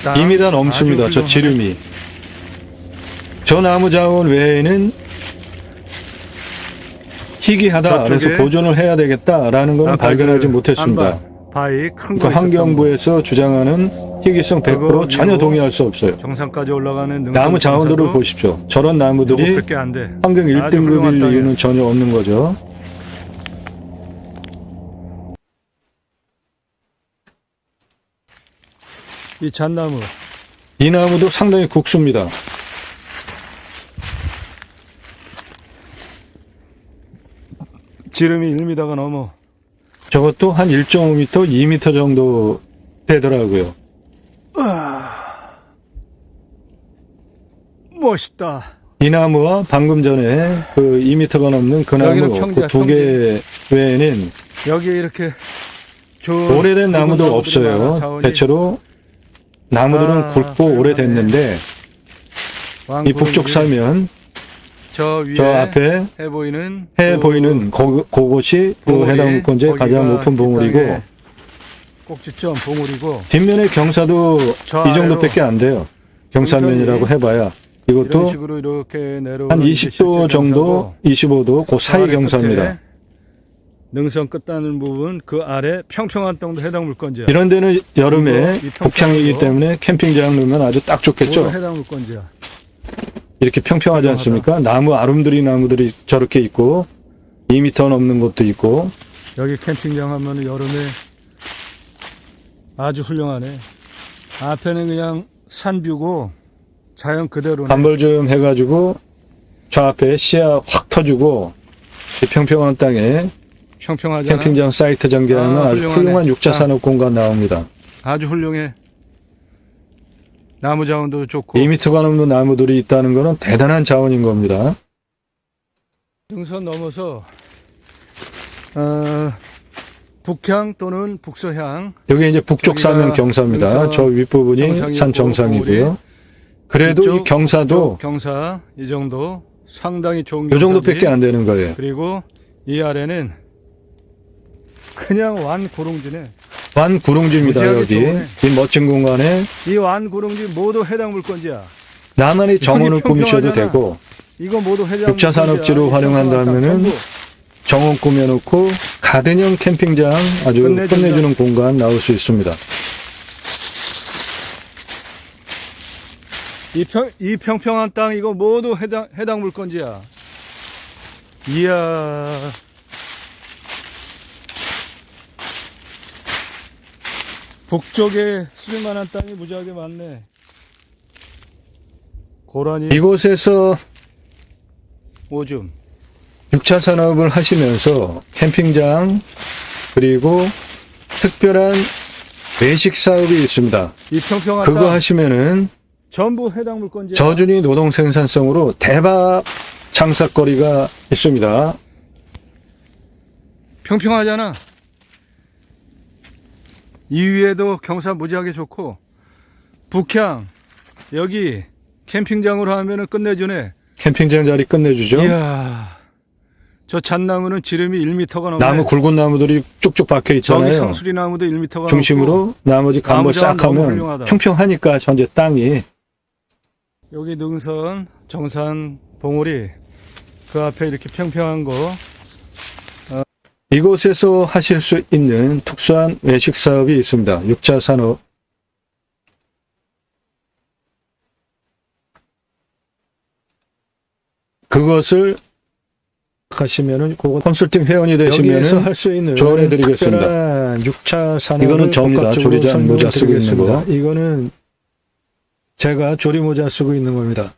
땅
2m 넘습니다.
아주
저
훌륭하네.
지름이. 저 나무 자원 외에는 희귀하다. 그래서
저쪽에
보존을 해야 되겠다라는 것은
아까
발견하지
그
못했습니다.
안반, 바위 큰
그러니까
거
환경부에서 주장하는 희귀성 100% 전혀
그리고
동의할 수 없어요.
정상까지 올라가는 능선
나무 자원들을
경사도
보십시오. 저런 나무들이
요것밖에 안 돼.
환경
아주
1등급일
훌륭한 땅이에요.
이유는 전혀 없는 거죠.
이 잣나무
이 나무도 상당히 국수입니다.
지름이 1m가 넘어.
저것도 한 1.5m, 2m 정도 되더라고요.
멋있다.
이 나무와 방금 전에 그 2m가 넘는 그
여기는
나무
평지야,
그 두 개 외에는
여기에 이렇게
오래된 나무도
많아,
없어요.
자원이.
대체로 나무들은 굵고
훌륭하네.
오래됐는데 이
왕구름이
북쪽 사면
저 위에
저 앞에
해 보이는
해
그
보이는 그곳이 그
봉우리,
해당 물권지의 가장
거기가
높은
이
봉우리고
땅의 꼭지점 봉우리고
뒷면의 경사도
저
이 정도밖에 안 돼요. 경사면이라고
능선이
해봐야
이런
이것도
식으로 이렇게 내려오는
한
이제
20도
실제
정도,
경사고
25도 그 사이
아래
경사입니다.
끝에 능선 끝다는 부분 그 아래 평평한 땅도 해당 물건지야.
이런 데는 여름에
이거 이
북향이기
평평한
때문에 캠핑장 넣으면 아주 딱 좋겠죠.
모두 해당 물건지야.
이렇게 평평하지 않습니까? 나무 아름드리 나무들이 저렇게 있고 2m 넘는 것도 있고
여기 캠핑장 하면 여름에 아주 훌륭하네. 앞에는 그냥 산뷰고 자연 그대로네.
간벌 좀 해가지고 저 앞에 시야 확 터주고 이 평평한 땅에
평평하잖아.
캠핑장 사이트 전개하면 아주
훌륭하네.
훌륭한 6차 산업 공간 나옵니다.
아주 훌륭해. 나무 자원도 좋고
2m가 넘는 나무들이 있다는 것은 대단한 자원인 겁니다.
능선 넘어서 북향 또는 북서향
여기 이제 북쪽
저기가
사면 경사입니다.
능선
저 윗부분이
정상이고
산 정상이고요. 그래도
이쪽,
이 경사도
이쪽 경사 이 정도 상당히 좋은
이 정도밖에
경사지.
안 되는 거예요.
그리고 이 아래는 그냥 완구릉지네.
완구릉지입니다.
무지하게
여기
좋네.
이 멋진 공간에
이 완구릉지 모두 해당 물건지야.
나만의 정원을
여기
꾸미셔도
평평하잖아.
되고
이거 모두 해당
6차 산업지로 활용한다면은 정원 꾸며놓고 가든형 캠핑장 아주
끝내준다.
끝내주는 공간 나올 수 있습니다.
이 평평한 땅 이거 모두 해당 물건지야. 이야. 북쪽에 쓸만한 땅이 무지하게 많네. 고라니
이곳에서
오줌.
6차 산업을 하시면서 캠핑장 그리고 특별한 외식 사업이 있습니다.
이 평평한
그거
땅
하시면은
전부 해당 물건지야.
저준위 노동 생산성으로 대박 장사거리가 있습니다.
평평하잖아. 이 위에도 경사 무지하게 좋고 북향 여기 캠핑장으로 하면은 끝내주네.
캠핑장 자리 끝내주죠.
이야. 저 잣나무는 지름이 1m가 넘네.
나무 굵은 나무들이 쭉쭉 박혀
저기
있잖아요.
상수리 나무도 1m가 넘고
중심으로 나머지 간벌
나무 자원
싹
너무
하면
훌륭하다.
평평하니까 전체 땅이
여기 능선 정산 봉우리 그 앞에 이렇게 평평한 거
이곳에서 하실 수 있는 특수한 외식 사업이 있습니다. 6차 산업. 그것을 하시면은 그거 컨설팅 회원이 되시면은 할 수 있는 조언해 드리겠습니다. 6차 산업 이거는 저입니다. 조리장 모자 쓰고 있는 거. 이거는 제가 조리 모자 쓰고 있는 겁니다.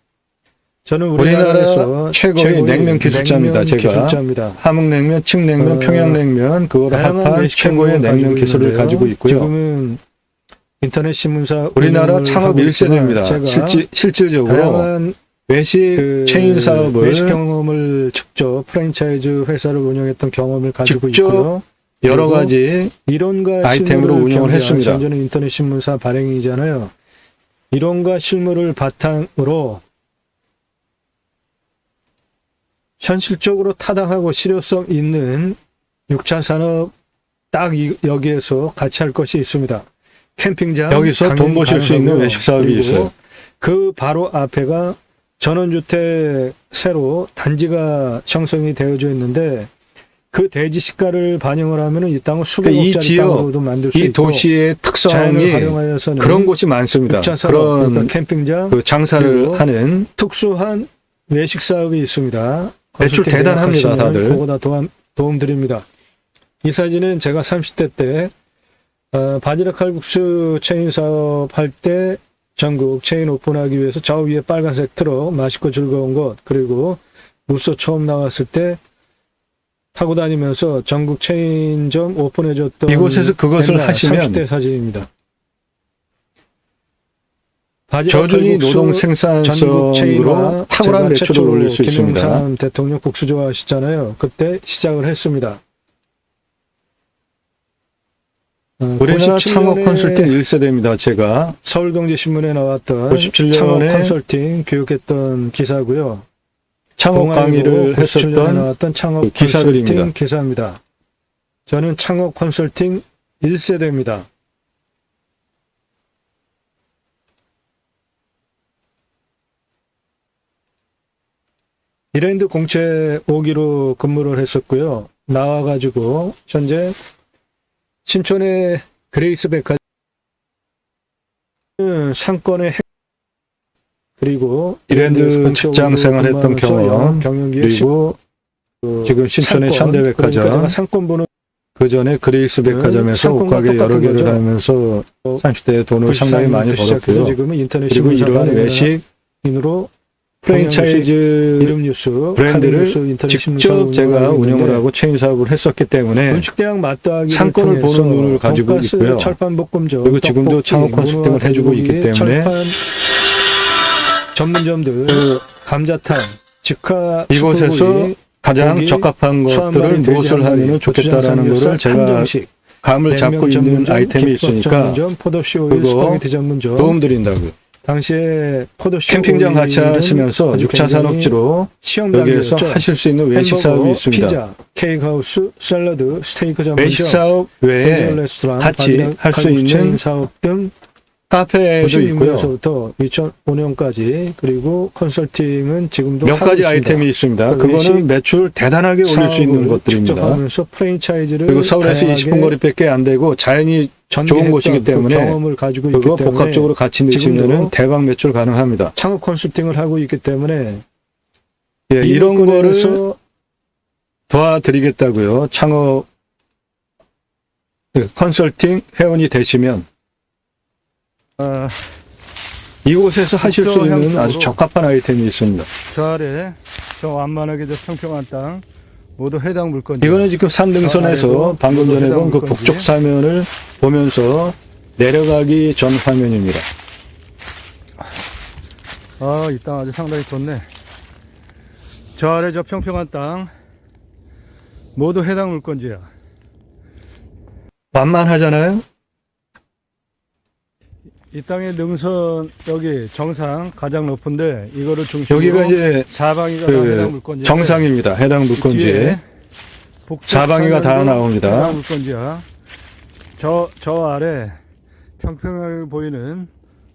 저는 우리나라 최고의 냉면 기술자입니다. 제가 함흥냉면, 칡냉면, 평양냉면 그걸 합한 최고의 냉면 기술을 가지고 있고요. 지금은 인터넷 신문사 우리나라 창업 1세대입니다. 실질적으로 외식 체인 사업을 외식 경험을 직접 프랜차이즈 회사를 운영했던 경험을 가지고 있고요. 여러 가지 이론과 아이템으로 운영을 했습니다. 저는 인터넷 신문사 발행이잖아요. 이론과 실물을 바탕으로 현실적으로 타당하고 실효성 있는 6차 산업 딱 여기에서 같이 할 것이 있습니다. 캠핑장 여기서 돈 버실 수 있는 외식 사업이 있어요. 그 바로 앞에가 전원주택 새로 단지가 형성이 되어져 있는데 그 대지 시가를 반영을 하면은 이 땅을
그러니까 이
수백억짜리
지역,
땅으로도 만들 수
이
있고
도시의
자연을
특성이
활용하여서는
그런 곳이 많습니다.
6차 산업,
그런
그러니까 캠핑장,
그 장사를
그리고
하는
특수한 외식 사업이 있습니다.
매출
컨설팅
대단합니다,
예약하시면
다들.
그거보다 도움 드립니다. 이 사진은 제가 30대 때 바지락 칼국수 체인 사업 할 때 전국 체인 오픈하기 위해서 저 위에 빨간색 트럭 맛있고 즐거운 것, 그리고 무쏘 처음 나왔을 때 타고 다니면서 전국 체인점 오픈해줬던
이곳에서 그것을
옛날
하시면
30대 사진입니다.
저준위 노동 생산성으로 탁월한 매출을 올릴 수 있습니다.
김영삼 대통령 국수 좋아하시잖아요. 그때 시작을 했습니다.
우리나라 창업 컨설팅 1세대입니다. 제가
서울경제신문에 나왔던
97년에
창업 컨설팅 교육했던 기사고요.
창업 강의를
97년에
했었던
나왔던 창업
기사들입니다.
컨설팅 기사입니다. 저는 창업 컨설팅 1세대입니다. 이랜드 공채 5기로 근무를 했었고요. 나와가지고 현재 신촌의 그레이스 백화점 상권의 그리고
이랜드 직장 생활했던 경험,
경영기획
그리고 지금 신촌의 현대백화점,
그러니까 상권 보는
그 전에 그레이스 백화점에서
상권과
옷가게 여러
똑같은
개를
거죠.
하면서 30대에 돈을 상당히 많이 벌었고요.
지금은 인터넷
그리고 이런 외식
인으로
프랜차이즈
이름 뉴스
브랜드를
뉴스, 인터넷 신문사
직접 제가
운영하고
운영을
있는데
하고 체인 사업을 했었기 때문에
음식대학 맞다하기
상권을 보는 눈을 가지고 있고요.
철판볶음점,
그리고 지금도
떡볶이,
창업 컨설팅을
문어,
해주고 있기
돼지고기,
때문에
철판 전문점들, 감자탕, 직화
이곳에서
수소고기,
가장
고기,
적합한 것들을
수완발이
무엇을
돼지 한
하면
마리,
좋겠다라는
고추장
것을 제가
한정식,
감을 잡고
냉면
있는
전문점,
아이템이
김밥
있으니까
전문점, 포도씨 오일,
그거
스파게티 전문점.
도움 드린다고요.
당시에 포도씨
캠핑장 같이
오일은
하시면서
아주
6차
굉장히
산업지로
시험단계였죠.
여기에서 하실 수 있는 외식
햄버거,
사업이 있습니다.
피자, 케이크하우스, 샐러드, 스테이크 전문점,
외식 사업 외에
캐주얼 레스토랑,
같이
바지락,
할 수
칼국수 체인
있는
사업 등
카페도 있고요.
92년서부터 2005년까지 그리고 컨설팅은 지금도
몇
하고
가지
있습니다.
아이템이 있습니다.
그 외식
그거는 매출 대단하게 올릴 수 있는
사업을 직접
것들입니다.
하면서 프랜차이즈를
그리고 서울에서
다양하게
20분 거리밖에 안 되고 자연이 좋은
전개했던
곳이기 때문에
그 경험을 가지고 있기
그거
때문에
복합적으로 같이 넣으시면
지금도
대박 매출 가능합니다.
창업 컨설팅을 하고 있기 때문에
예, 이런 거를
거를
도와드리겠다고요. 창업 컨설팅 회원이 되시면 이곳에서 하실 수 있는
향적으로
아주 적합한 아이템이 있습니다.
저 아래 저 완만하게 저 평평한 땅 모두 해당 물건지.
이거는 지금 산등선에서
아래로
방금 전에
해당
본 그
물건지.
북쪽 사면을 보면서 내려가기 전 화면입니다.
이 땅 아주 상당히 좋네. 저 아래 저 평평한 땅 모두 해당 물건지야.
만만하잖아요.
이 땅의 능선 여기 정상 가장 높은데 이거를 중심으로
여기가 이제
사방이가 다 해당 물건지.
정상입니다. 해당 물건지에 사방이가 다 나옵니다.
해당 물건지야. 저 아래 평평하게 보이는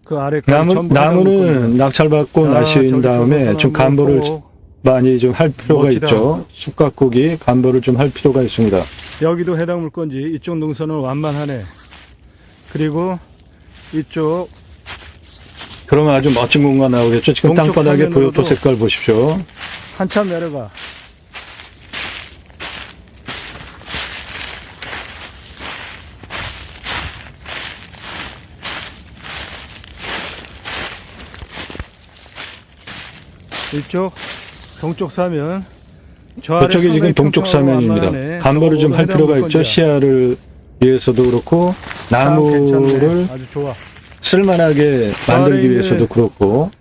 그 아래까지 전부 해당 물건지야.
나무는 낙찰받고 나신
저기
다음에
조선소나무
좀 간보를
있고,
많이 좀 할 필요가
멋지다.
있죠. 쑥갓국이 간보를 좀 할 필요가 있습니다.
여기도 해당 물건지. 이쪽 능선은 완만하네. 그리고 이쪽
그러면 아주 멋진 공간 나오겠죠. 지금
동쪽
땅바닥에
사면으로도-
도요토 색깔 보십시오.
한참 내려가. 이쪽 동쪽 사면 저 아래
그쪽이 지금
상당히
동쪽
평평하고
사면입니다.
완만하네.
간보를 좀 할
해당
필요가 있죠.
물건지야.
시야를 위해서도 그렇고
땅 괜찮네.
나무를
아주 좋아.
쓸만하게 만들기
있는-
위해서도 그렇고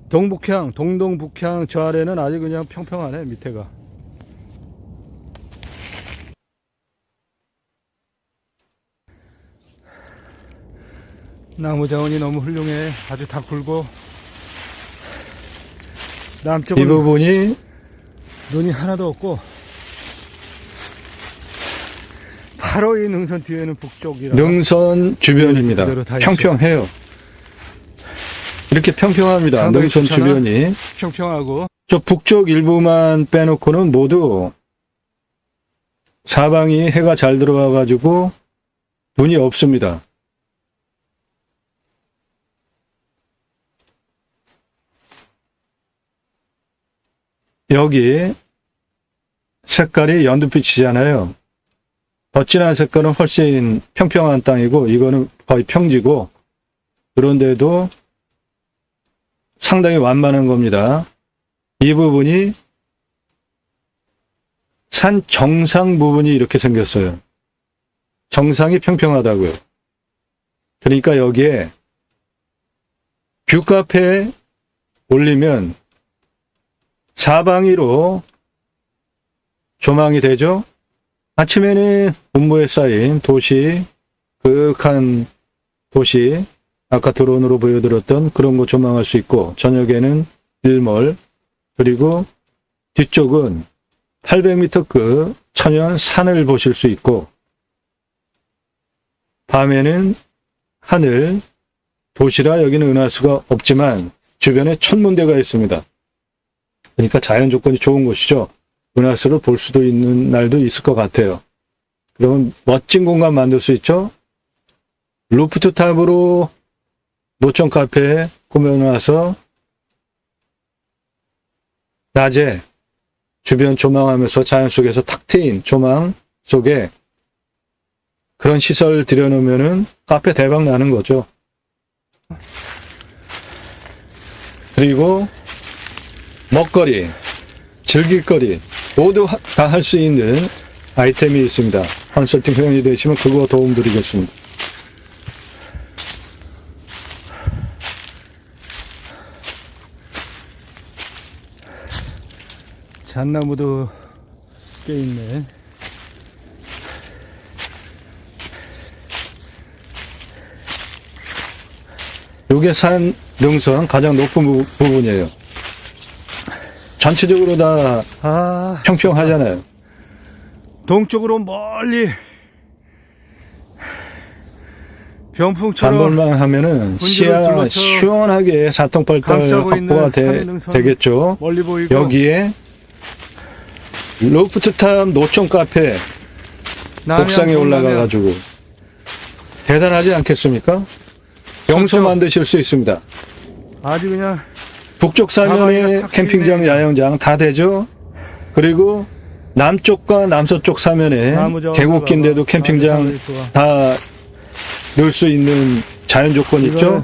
동북향, 동동북향 저 아래는 아주 그냥 평평하네 밑에가. 나무 자원이 너무 훌륭해. 아주 다 굵고
이
남쪽은
부분이
눈이 하나도 없고 바로 이 능선 뒤에는 북쪽이라.
능선 주변입니다.
그대로 다 있어.
평평해요. 이렇게 평평합니다.
상당히
능선
좋잖아.
주변이.
평평하고
저 북쪽 일부만 빼놓고는 모두
사방이 해가 잘 들어와 가지고 눈이 없습니다. 여기 색깔이 연두빛이잖아요. 더 진한 색깔은 훨씬 평평한 땅이고 이거는 거의 평지고, 그런데도 상당히 완만한 겁니다. 이 부분이 산 정상 부분이 이렇게 생겼어요. 정상이 평평하다고요. 그러니까 여기에 뷰카페에 올리면 사방위로 조망이 되죠. 아침에는 분모에 쌓인 도시, 그윽한 도시, 아까 드론으로 보여드렸던 그런 거 조망할 수 있고, 저녁에는 일몰, 그리고 뒤쪽은 800m급 천연 산을 보실 수 있고, 밤에는 하늘, 도시라 여기는 은할 수가 없지만 주변에 천문대가 있습니다. 그러니까 자연 조건이 좋은 곳이죠. 은하수를 볼 수도 있는 날도 있을 것 같아요. 그러면 멋진 공간 만들 수 있죠. 루프트탑으로 노천 카페에 꾸며놔서 낮에 주변 조망하면서 자연 속에서 탁 트인 조망 속에 그런 시설 들여놓으면은 카페 대박 나는 거죠. 그리고 먹거리, 즐길거리 모두 다 할 수 있는 아이템이 있습니다. 컨설팅 회원이 되시면 그거 도움 드리겠습니다.
잣나무도 꽤 있네.
요게 산 능선 가장 높은 부분이에요. 전체적으로 다 평평하잖아요.
동쪽으로 멀리 병풍처럼
단벌만 하면은 시야
둘러쳐
시원하게 사통팔달
감싸고 있는
확보가
산능선
되겠죠.
멀리 보이고,
여기에 루프트탑 노천 카페
남양,
옥상에
동남양,
올라가가지고 대단하지 않겠습니까? 영소
서쪽.
만드실 수 있습니다.
아주 그냥
북쪽
사방이
사면에
다
캠핑장,
트이네.
야영장 다 되죠. 그리고 남쪽과 남서쪽 사면에
나무자원
계곡인데도
봐봐.
캠핑장
나무 좋아.
다 넣을 수 있는 자연 조건 있죠.
이거는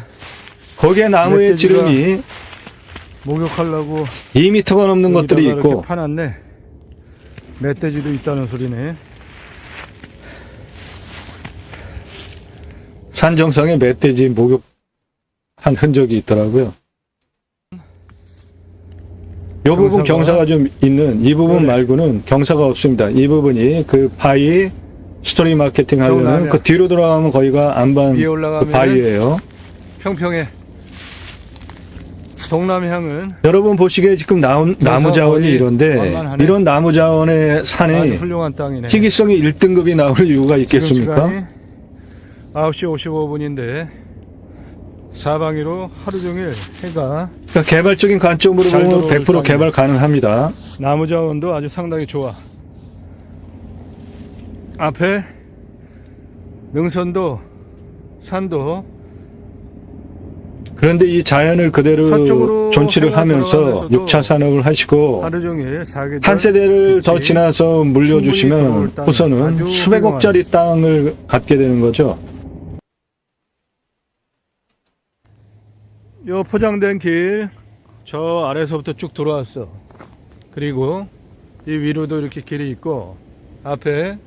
거기에 나무의
멧돼지가
지름이
목욕하려고
2m가 넘는 것들이
여기다가
있고,
이렇게 파놨네. 멧돼지도 있다는 소리네.
산 정상에 멧돼지 목욕한 흔적이 있더라고요. 이 부분 경사가 좀 있는 이 부분
그래.
말고는 경사가 없습니다. 이 부분이 그 바위 스토리 마케팅 하려는
나면
그 뒤로 돌아가면 거기가 안반
위에
그
올라가면
바위예요.
평평해. 동남향은
여러분 보시기에 지금 나무 자원이
거의
이런데
완만하네.
이런 나무 자원의
아주
산이
훌륭한 땅이네.
희귀성이 1등급이 나올 이유가 있겠습니까?
지금 시간이 9시 55분인데 사방위로 하루 종일 해가,
그러니까 개발적인 관점으로
잘
보면
들어올
100%
땅이네.
개발 가능합니다.
나무 자원도 아주 상당히 좋아. 앞에 능선도 산도
그런데 이 자연을 그대로
서쪽으로
존치를
해가
하면서
들어가면서도
6차 산업을 하시고
하루 종일 사계절
한 세대를 더
그치.
지나서
충분히
물려주시면
들어올 땅.
우선은
아주
수백억짜리 땅을 갖게 되는 거죠.
요 포장된 길 저 아래서부터 쭉 돌아왔어. 그리고 이 위로도 이렇게 길이 있고 앞에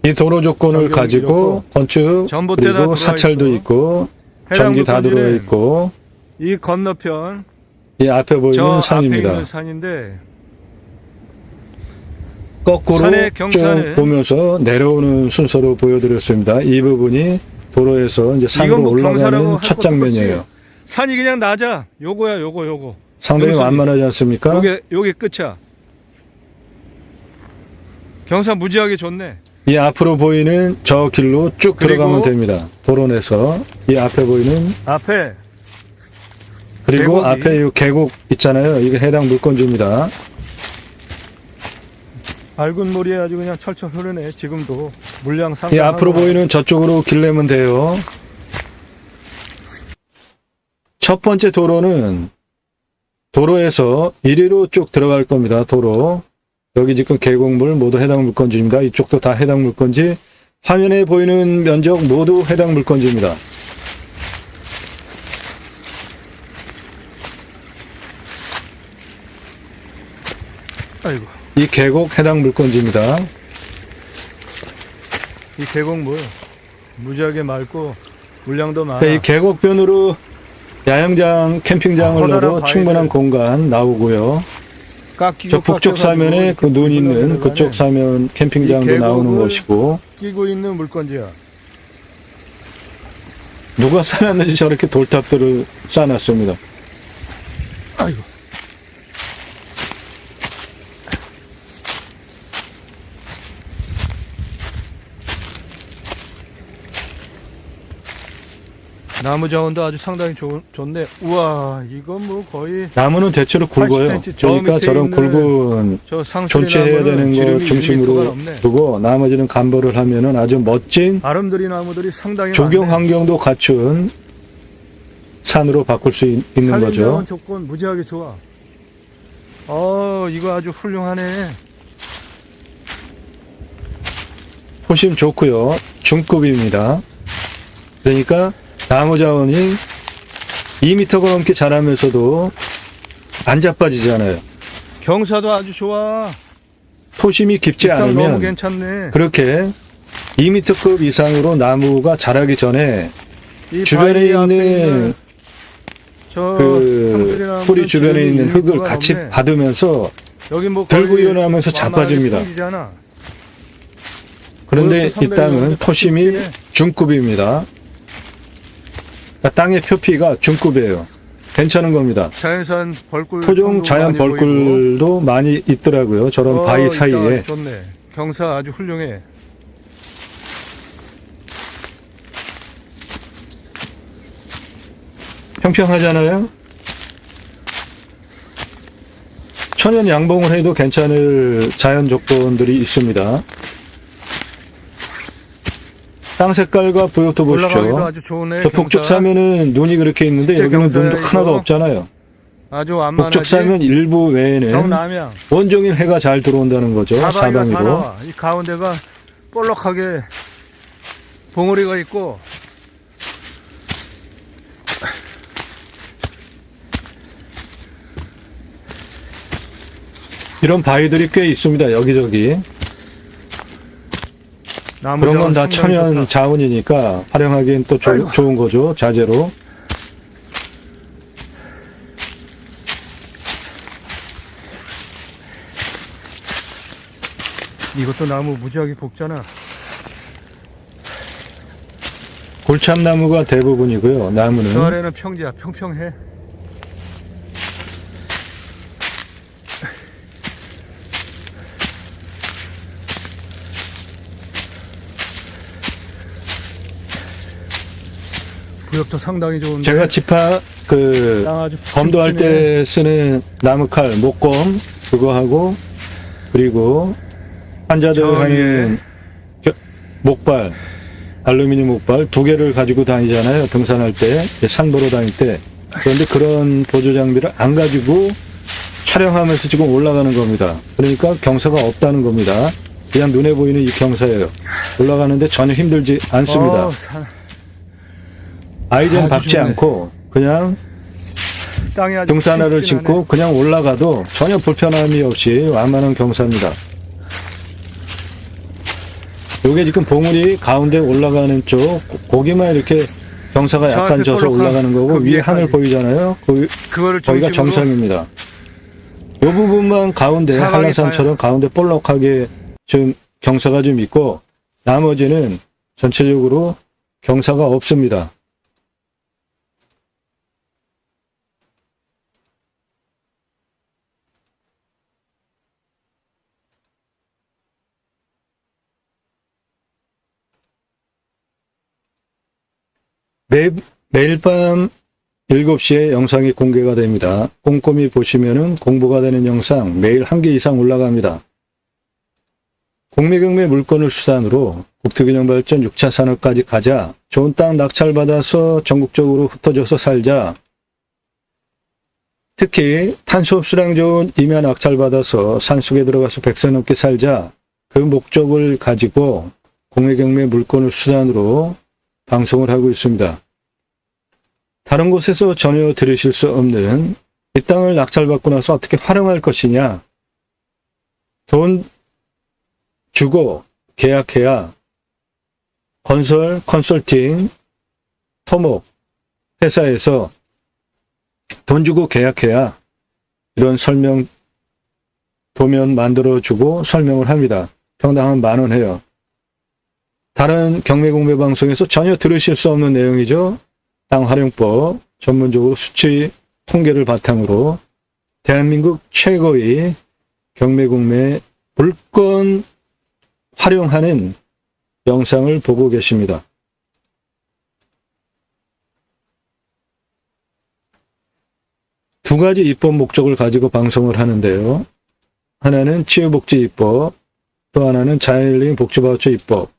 이 도로 조건을
전경이
가지고
이렇고
건축
전봇대 다
그리고
들어와
사찰도
있어.
있고 전기 다
해당물건지는
들어와 있고
이 건너편
이 앞에 보이는
저 앞에
산입니다.
있는 산인데
거꾸로
산의 경사는
쭉 보면서 내려오는 순서로 보여드렸습니다. 이 부분이 도로에서 이제 산으로
이건 뭐 경사라고
올라가는
할
첫
것도
장면이에요.
없이 산이 그냥 낮아. 요거야 요거.
상당히
능선이.
완만하지 않습니까?
요게 끝이야. 경사 무지하게 좋네.
이 앞으로 보이는 저 길로 쭉
그리고
들어가면 됩니다. 도로 내서 이 앞에 보이는
앞에
그리고
계곡이.
앞에 이 계곡 있잖아요. 이게 해당 물건지입니다.
맑은 물이 아주 그냥 철철 흐르네. 지금도 물량
이
상당하고.
앞으로 보이는 저쪽으로 길 내면 돼요. 첫 번째 도로는 도로에서 이리로 쭉 들어갈 겁니다. 도로. 여기 지금 계곡물 모두 해당 물건지입니다. 이쪽도 다 해당 물건지. 화면에 보이는 면적 모두 해당 물건지입니다.
아이고,
이 계곡 해당 물건지입니다.
이 계곡물 무지하게 맑고 물량도 많아.
이 계곡변으로 야영장, 캠핑장을 넣어도 충분한 공간 나오고요.
깎이고
저 북쪽 사면에 그 눈 있는 그쪽 사면 캠핑장도 나오는 것이고,
끼고 있는 물건지야.
누가 쌓았는지 저렇게 돌탑들을 쌓아놨습니다.
아이고. 나무 자원도 아주 상당히 좋네. 우와, 이건 뭐 거의
나무는 대체로 굵어요.
80cm 저
그러니까
밑에
저런
있는
굵은
저 상수리
존치해야
나무는
되는 거
지름이
중심으로
1m가 넘네.
두고 나머지는 간벌을 하면은 아주 멋진
아름드리 나무들이 상당히
조경
많네.
환경도 갖춘 산으로 바꿀 수 있는 거죠.
산림자원 조건 무지하게 좋아. 이거 아주 훌륭하네.
토심 좋고요. 중급입니다. 그러니까 나무 자원이 2m가 넘게 자라면서도 안 자빠지잖아요.
경사도 아주 좋아.
토심이 깊지
일단 너무
않으면
괜찮네.
그렇게 2m급 이상으로 나무가 자라기 전에
이
주변에
바위 앞에
있는
저
그
상수리 나무는
뿌리 주변에
지름이
있는 흙을
1m가
같이
넘네.
받으면서
여기 뭐
들고
거의
일어나면서 자빠집니다.
풍기잖아.
그런데
그것도
이 땅은
상당히
토심이
크네.
중급입니다. 그러니까 땅의 표피가 중급이에요. 괜찮은 겁니다.
자연산 벌꿀
토종 자연
많이 보이고.
벌꿀도 많이 있더라고요. 저런 바위
이 땅
사이에.
좋네. 경사 아주 훌륭해.
평평하잖아요. 천연 양봉을 해도 괜찮을 자연 조건들이 있습니다. 땅 색깔과 부엽도
올라가기도
보십시오.
아주 좋네.
저 북쪽
경사.
사면은 눈이 그렇게 있는데
진짜
여기는
경사야,
눈도 하나도
이거.
없잖아요.
아주 완만하지.
북쪽 사면 일부 외에는
정남향.
온종일 해가 잘 들어온다는 거죠.
사방이가 다
사방으로.
나와. 이 가운데가 볼록하게 봉우리가 있고
이런 바위들이 꽤 있습니다. 여기저기.
나무
그런 건 다
자원
천연
상당히 좋다.
자원이니까 활용하기엔 또
아이고.
좋은 거죠. 자재로.
이것도 나무 무지하게 볶잖아.
골참나무가 대부분이고요. 나무는.
저 아래는 평지야. 평평해. 구역도 상당히 좋은데.
제가 집화
땅 아주
검도할
푹신푹신해.
때 쓰는 나무칼 목검 그거 하고 그리고 환자들
저기에.
하는 목발 알루미늄 목발 2개를 가지고 다니잖아요. 등산할 때 산 보러 다닐 때. 그런데 그런 보조 장비를 안 가지고 촬영하면서 지금 올라가는 겁니다. 그러니까 경사가 없다는 겁니다. 그냥 눈에 보이는 이 경사예요. 올라가는데 전혀 힘들지 않습니다. 아이젠
아주
밟지
좋네.
않고 그냥
땅이 아주
등산화를
푹신푹신하네.
신고 그냥 올라가도 전혀 불편함이 없이 완만한 경사입니다. 요게 지금 봉우리 가운데 올라가는 쪽 고기만 이렇게 경사가
저
약간
앞에
져서
볼록한
올라가는 거고
그
위에
위에까지.
하늘 보이잖아요.
그거를
거기가
중심으로
정상입니다. 요 부분만 가운데
사방이
한라산처럼 가운데 볼록하게 좀 경사가 좀 있고 나머지는 전체적으로 경사가 없습니다. 매일 밤 7시에 영상이 공개가 됩니다. 꼼꼼히 보시면은 공부가 되는 영상 매일 1개 이상 올라갑니다. 공매경매 물건을 수단으로 국토균형발전 6차 산업까지 가자. 좋은 땅 낙찰받아서 전국적으로 흩어져서 살자. 특히 탄소 흡수량 좋은 임야 낙찰받아서 산속에 들어가서 100세 넘게 살자. 그 목적을 가지고 공매경매 물건을 수단으로 방송을 하고 있습니다. 다른 곳에서 전혀 들으실 수 없는 이 땅을 낙찰받고 나서 어떻게 활용할 것이냐. 돈 주고 계약해야 건설, 컨설팅, 토목 회사에서 돈 주고 계약해야 이런 설명 도면 만들어주고 설명을 합니다. 평당 한 10,000원 해요. 다른 경매공매 방송에서 전혀 들으실 수 없는 내용이죠. 땅활용법 전문적으로 수치 통계를 바탕으로 대한민국 최고의 경매공매 물건 활용하는 영상을 보고 계십니다. 두 가지 입법 목적을 가지고 방송을 하는데요. 하나는 치유복지 입법, 또 하나는 자연힐링 복지바우처 입법.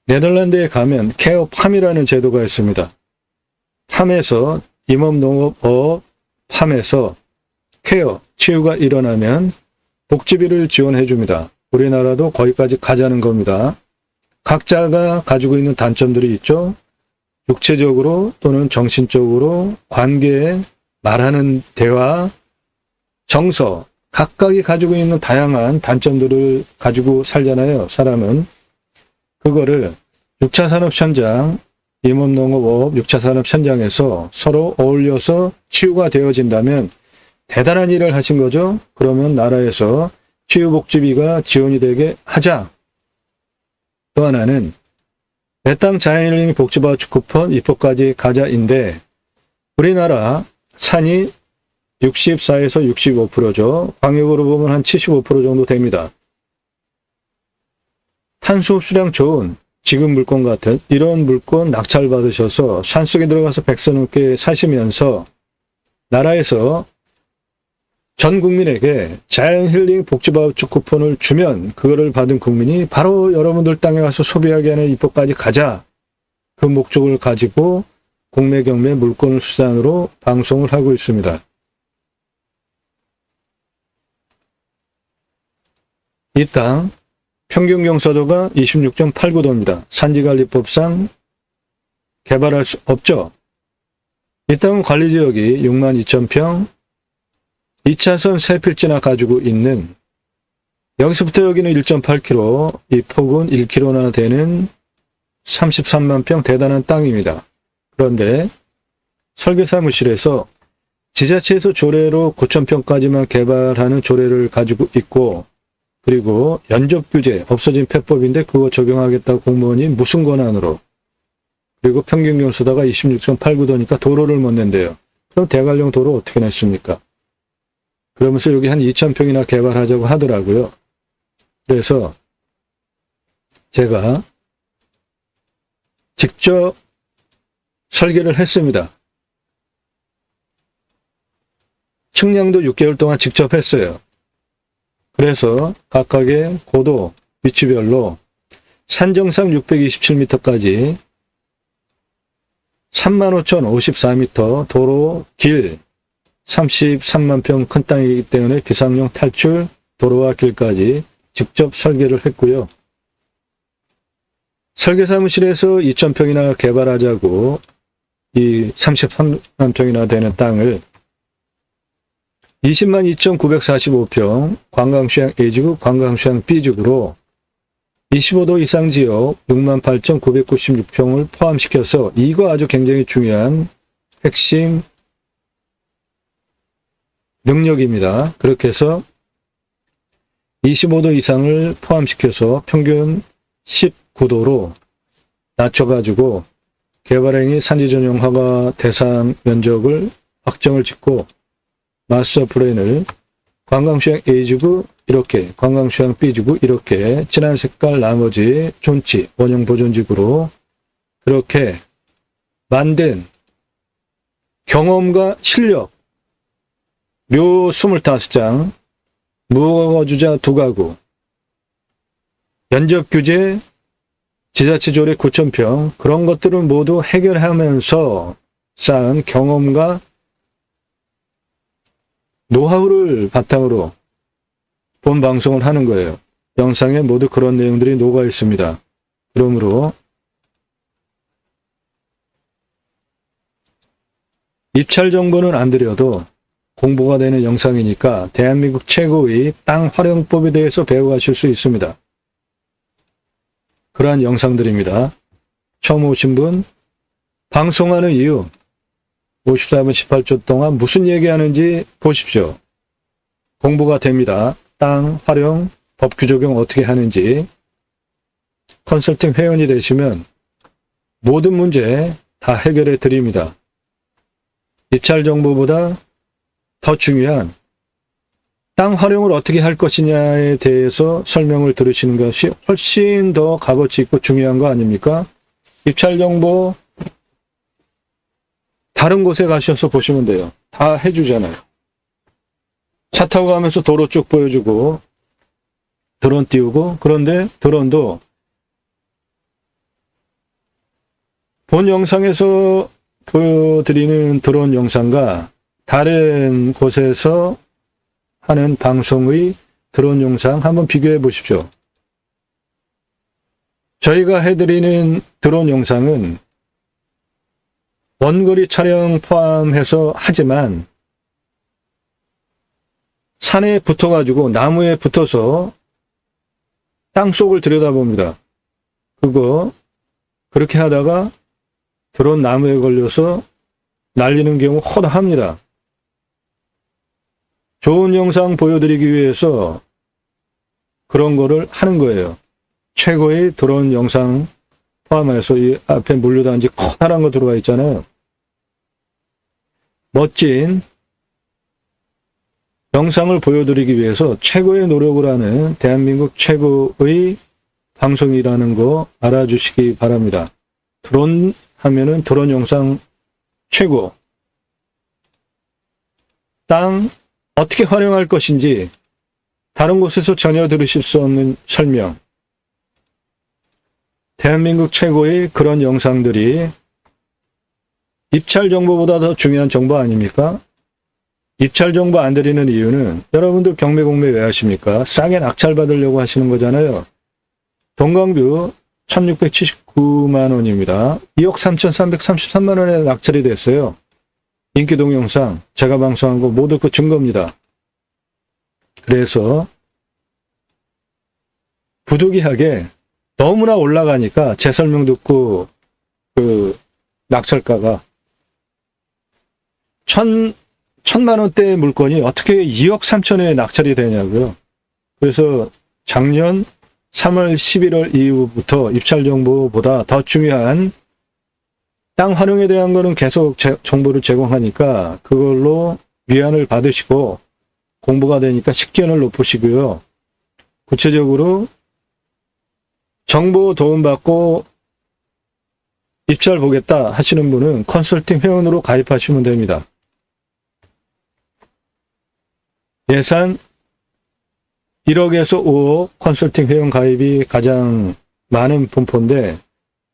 네덜란드에 가면 케어 팜이라는 제도가 있습니다. 팜에서 임업농업업 팜에서 케어, 치유가 일어나면 복지비를 지원해 줍니다. 우리나라도 거기까지 가자는 겁니다. 각자가 가지고 있는 단점들이 있죠. 육체적으로 또는 정신적으로 관계, 말하는 대화, 정서, 각각이 가지고 있는 다양한 단점들을 가지고 살잖아요. 사람은. 그거를 6차 산업 현장, 임업농업업 6차 산업 현장에서 서로 어울려서 치유가 되어진다면 대단한 일을 하신 거죠. 그러면 나라에서 치유복지비가 지원이 되게 하자. 또 하나는 내 땅 자연힐링 복지바우처 쿠폰 입법까지 가자인데 우리나라 산이 64에서 65%죠. 광역으로 보면 한 75% 정도 됩니다. 탄소 흡수량 좋은 지금 물건 같은 이런 물건 낙찰 받으셔서 산속에 들어가서 100세 넘게 사시면서 나라에서 전 국민에게 자연힐링 복지바우처 쿠폰을 주면 그거를 받은 국민이 바로 여러분들 땅에 와서 소비하게 하는 입법까지 가자. 그 목적을 가지고 공매경매 물건을 수단으로 방송을 하고 있습니다. 이 땅 평균 경사도가 26.89도입니다. 산지관리법상 개발할 수 없죠. 이 땅은 관리지역이 62,000평, 2차선 세 필지나 가지고 있는 여기서부터 여기는 1.8km, 이 폭은 1km나 되는 33만 평 대단한 땅입니다. 그런데 설계사무실에서 지자체에서 조례로 9,000평까지만 개발하는 조례를 가지고 있고 그리고 연접규제 없어진 폐법인데 그거 적용하겠다고 공무원이 무슨 권한으로 그리고 평균 경사도가 26.89도니까 도로를 못 낸대요. 그럼 대관령 도로 어떻게 냈습니까? 그러면서 여기 한 2,000평이나 개발하자고 하더라고요. 그래서 제가 직접 설계를 했습니다. 측량도 6개월 동안 직접 했어요. 그래서 각각의 고도, 위치별로 산정상 627m까지 35,054m, 도로 길 33만 평 큰 땅이기 때문에 비상용 탈출 도로와 길까지 직접 설계를 했고요. 설계사무실에서 2,000평이나 개발하자고 이 33만 평이나 되는 땅을 202,945평 관광시장 A지구, 관광시장 B지구로 25도 이상 지역 68,996평을 포함시켜서 이거 아주 굉장히 중요한 핵심 능력입니다. 그렇게 해서 25도 이상을 포함시켜서 평균 19도로 낮춰가지고 개발행위 산지전용 허가 대상 면적을 확정을 짓고 마스터 플랜을 관광시장 A지구 이렇게, 관광시장 B지구 이렇게 진한 색깔 나머지 존치, 원형 보존지구로 그렇게 만든 경험과 실력 묘 25장, 무허가주자 2가구, 면적 규제, 지자체 조례 9,000평 그런 것들을 모두 해결하면서 쌓은 경험과 노하우를 바탕으로 본 방송을 하는 거예요. 영상에 모두 그런 내용들이 녹아 있습니다. 그러므로 입찰 정보는 안 드려도 공부가 되는 영상이니까 대한민국 최고의 땅 활용법에 대해서 배워가실 수 있습니다. 그러한 영상들입니다. 처음 오신 분 방송하는 이유 54분 18초 동안 무슨 얘기하는지 보십시오. 공부가 됩니다. 땅 활용 법규 적용 어떻게 하는지 컨설팅 회원이 되시면 모든 문제 다 해결해 드립니다. 입찰 정보보다 더 중요한 땅 활용을 어떻게 할 것이냐에 대해서 설명을 들으시는 것이 훨씬 더 값어치 있고 중요한 거 아닙니까? 입찰 정보 다른 곳에 가셔서 보시면 돼요. 다 해주잖아요. 차 타고 가면서 도로 쭉 보여주고 드론 띄우고 그런데 드론도 본 영상에서 보여드리는 드론 영상과 다른 곳에서 하는 방송의 드론 영상 한번 비교해 보십시오. 저희가 해드리는 드론 영상은 원거리 촬영 포함해서 하지만 산에 붙어가지고 나무에 붙어서 땅속을 들여다봅니다. 그렇게 하다가 드론 나무에 걸려서 날리는 경우 허다합니다. 좋은 영상 보여드리기 위해서 그런 거를 하는 거예요. 최고의 드론 영상 포함해서 이 앞에 물류단지 커다란 거 들어와 있잖아요. 멋진 영상을 보여드리기 위해서 최고의 노력을 하는 대한민국 최고의 방송이라는 거 알아주시기 바랍니다. 드론 하면은 드론 영상 최고. 땅 어떻게 활용할 것인지 다른 곳에서 전혀 들으실 수 없는 설명. 대한민국 최고의 그런 영상들이 입찰 정보보다 더 중요한 정보 아닙니까? 입찰 정보 안 드리는 이유는 여러분들 경매 공매 왜 하십니까? 싸게 낙찰 받으려고 하시는 거잖아요. 동강뷰 1679만 원입니다. 2억 3,333만 원에 낙찰이 됐어요. 인기 동영상 제가 방송한 거 모두 그 증거입니다. 그래서 부득이하게 너무나 올라가니까 제 설명 듣고 그 낙찰가가 1,000만 원대 물건이 어떻게 2억 3천에 낙찰이 되냐고요. 그래서 작년 3월 11월 이후부터 입찰 정보보다 더 중요한 땅 활용에 대한 거는 계속 정보를 제공하니까 그걸로 위안을 받으시고 공부가 되니까 식견을 높으시고요. 구체적으로 정보 도움받고 입찰 보겠다 하시는 분은 컨설팅 회원으로 가입하시면 됩니다. 예산 1억에서 5억 컨설팅 회원 가입이 가장 많은 분포인데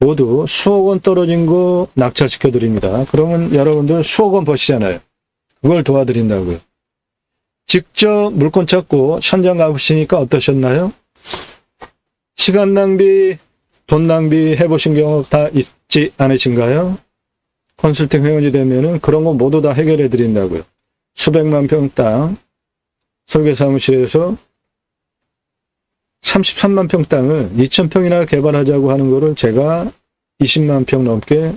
모두 수억 원 떨어진 거 낙찰시켜 드립니다. 그러면 여러분들 수억 원 버시잖아요. 그걸 도와드린다고요. 직접 물건 찾고 현장 가보시니까 어떠셨나요? 시간 낭비, 돈 낭비 해보신 경우 다 있지 않으신가요? 컨설팅 회원이 되면은 그런 거 모두 다 해결해 드린다고요. 수백만 평 땅 설계사무실에서 33만 평 땅을 2,000평이나 개발하자고 하는 거를 제가 20만 평 넘게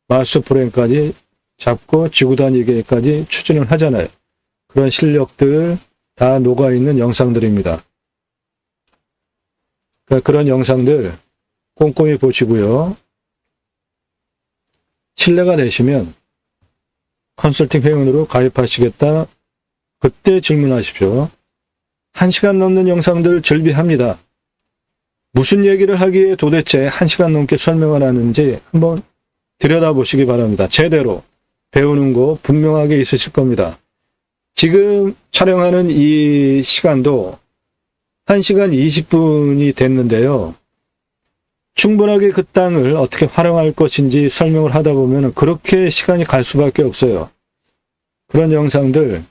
마스터 플랜까지 잡고 지구단 얘기까지 추진을 하잖아요. 그런 실력들 다 녹아있는 영상들입니다. 그러니까 그런 영상들 꼼꼼히 보시고요. 신뢰가 되시면 컨설팅 회원으로 가입하시겠다. 그때 질문하십시오. 1시간 넘는 영상들 즐비합니다. 무슨 얘기를 하기에 도대체 1시간 넘게 설명을 하는지 한번 들여다보시기 바랍니다. 제대로 배우는 거 분명하게 있으실 겁니다. 지금 촬영하는 이 시간도 1시간 20분이 됐는데요. 충분하게 그 땅을 어떻게 활용할 것인지 설명을 하다 보면 그렇게 시간이 갈 수밖에 없어요. 그런 영상들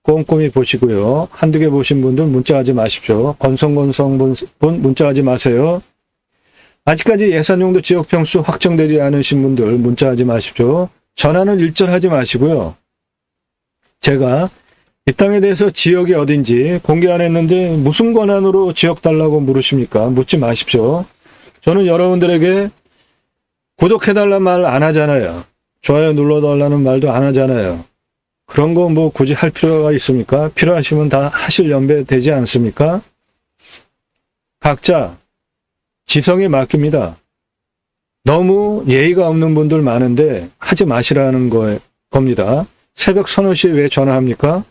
꼼꼼히 보시고요. 한두 개 보신 분들 문자하지 마십시오. 건성건성 분 문자하지 마세요. 아직까지 예산용도 지역 평수 확정되지 않으신 분들 문자하지 마십시오. 전화는 일절하지 마시고요. 제가 이 땅에 대해서 지역이 어딘지 공개 안 했는데 무슨 권한으로 지역 달라고 물으십니까? 묻지 마십시오. 저는 여러분들에게 구독해달라는 말 안 하잖아요. 좋아요 눌러달라는 말도 안 하잖아요. 그런 거 뭐 굳이 할 필요가 있습니까? 필요하시면 다 하실 연배 되지 않습니까? 각자 지성에 맡깁니다. 너무 예의가 없는 분들 많은데 하지 마시라는 겁니다. 새벽 서너 시에 왜 전화합니까?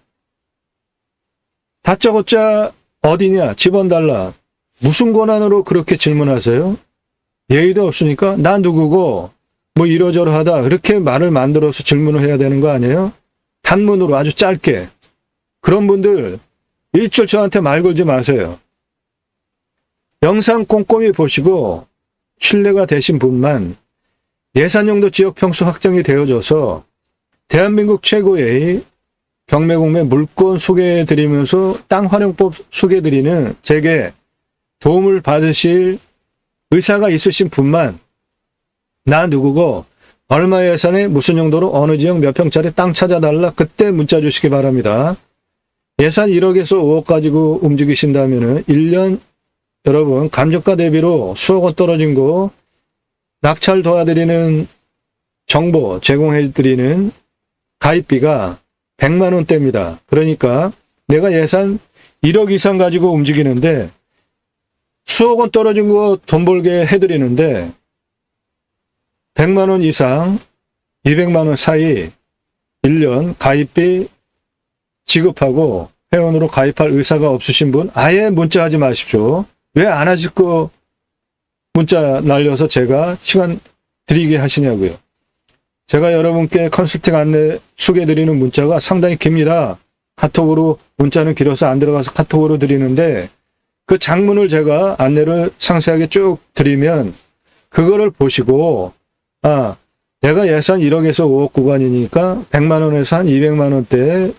다짜고짜 어디냐? 집원 달라. 무슨 권한으로 그렇게 질문하세요? 예의도 없으니까 나 누구고 뭐 이러저러하다 그렇게 말을 만들어서 질문을 해야 되는 거 아니에요? 단문으로 아주 짧게. 그런 분들 일절 저한테 말 걸지 마세요. 영상 꼼꼼히 보시고 신뢰가 되신 분만 예산용도 지역 평수 확정이 되어져서 대한민국 최고의 경매공매 물건 소개해드리면서 땅 활용법 소개해드리는 제게 도움을 받으실 의사가 있으신 분만 나 누구고 얼마 예산에 무슨 용도로 어느 지역 몇 평짜리 땅 찾아달라 그때 문자 주시기 바랍니다. 예산 1억에서 5억 가지고 움직이신다면 1년 여러분 감정가 대비로 수억 원 떨어진 거 낙찰 도와드리는 정보 제공해드리는 가입비가 100만 원대입니다. 그러니까 내가 예산 1억 이상 가지고 움직이는데 수억 원 떨어진 거 돈 벌게 해드리는데 100만 원 이상 200만 원 사이 1년 가입비 지급하고 회원으로 가입할 의사가 없으신 분 아예 문자하지 마십시오. 왜 안 하실 거 문자 날려서 제가 시간 드리게 하시냐고요. 제가 여러분께 컨설팅 안내 소개해드리는 문자가 상당히 깁니다. 카톡으로 문자는 길어서 안 들어가서 카톡으로 드리는데 그 장문을 제가 안내를 상세하게 쭉 드리면 그거를 보시고 내가 예산 1억에서 5억 구간이니까 100만 원에서 한 200만 원대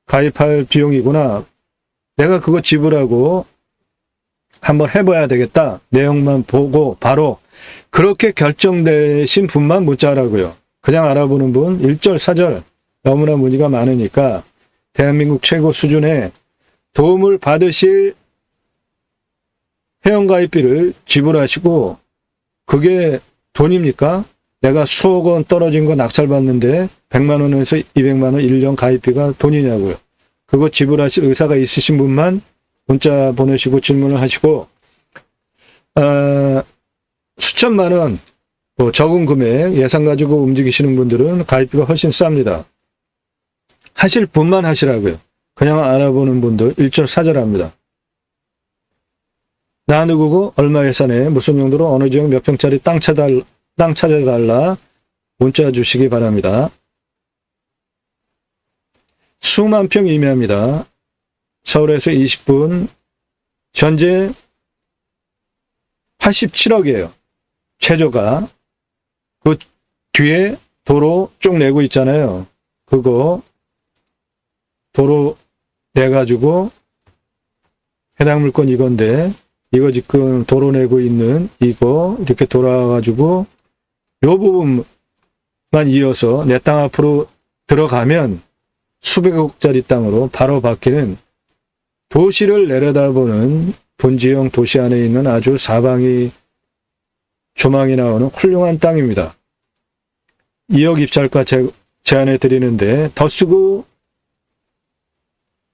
가입할 비용이구나. 내가 그거 지불하고 한번 해봐야 되겠다. 내용만 보고 바로 그렇게 결정되신 분만 문자하라고요. 그냥 알아보는 분 1절 4절 너무나 문의가 많으니까 대한민국 최고 수준의 도움을 받으실 회원가입비를 지불하시고 그게 돈입니까? 내가 수억 원 떨어진 거 낙찰받는데 100만 원에서 200만 원 1년 가입비가 돈이냐고요. 그거 지불하실 의사가 있으신 분만 문자 보내시고 질문을 하시고 수천만 원 뭐 적은 금액 예산 가지고 움직이시는 분들은 가입비가 훨씬 쌉니다. 하실 분만 하시라고요. 그냥 알아보는 분들 1절 4절 합니다. 나 누구고 얼마 예산에 무슨 용도로 어느 지역 몇 평짜리 땅 찾아달라 문자 주시기 바랍니다. 수만 평 이매합니다. 서울에서 20분 현재 87억이에요. 최저가. 그 뒤에 도로 쭉 내고 있잖아요. 그거 도로 내가지고 해당 물건 이건데 이거 지금 도로 내고 있는 이거 이렇게 돌아가지고 요 부분만 이어서 내 땅 앞으로 들어가면 수백억짜리 땅으로 바로 바뀌는 도시를 내려다보는 분지형 도시 안에 있는 아주 사방이 조망이 나오는 훌륭한 땅입니다. 2억 입찰가 제안해 드리는데 더 쓰고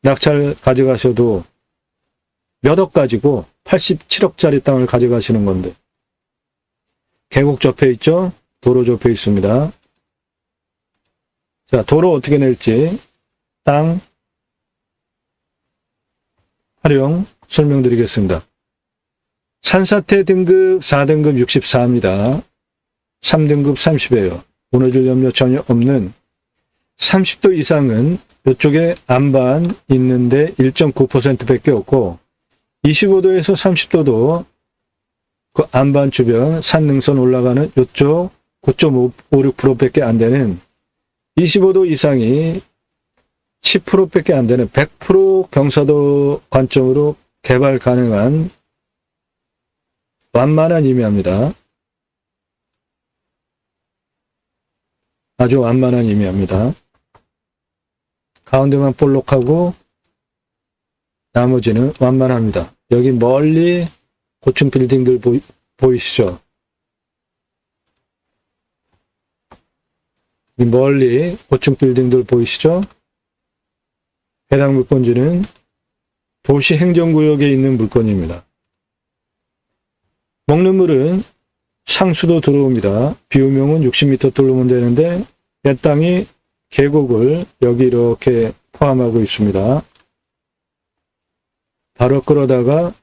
낙찰 가져가셔도 몇 억 가지고 87억짜리 땅을 가져가시는 건데 계곡 접해 있죠? 도로 접해 있습니다. 자, 도로 어떻게 낼지 땅 활용 설명드리겠습니다. 산사태 등급 4등급 64입니다. 3등급 30이에요. 무너질 염려 전혀 없는 30도 이상은 이쪽에 안반 있는데 1.9%밖에 없고 25도에서 30도도 그 안반 주변 산능선 올라가는 이쪽 9.56%밖에 안 되는 25도 이상이 10%밖에 안 되는 100% 경사도 관점으로 개발 가능한 완만한 임야입니다. 아주 완만한 임야입니다. 가운데만 볼록하고 나머지는 완만합니다. 여기 멀리 고층 빌딩들 보이시죠? 멀리 고층 빌딩들 보이시죠? 해당 물건지는 도시 행정구역에 있는 물건입니다. 먹는 물은 상수도 들어옵니다. 비우명은 60m 뚫으면 되는데 내 땅이 계곡을 여기 이렇게 포함하고 있습니다. 바로 끌어다가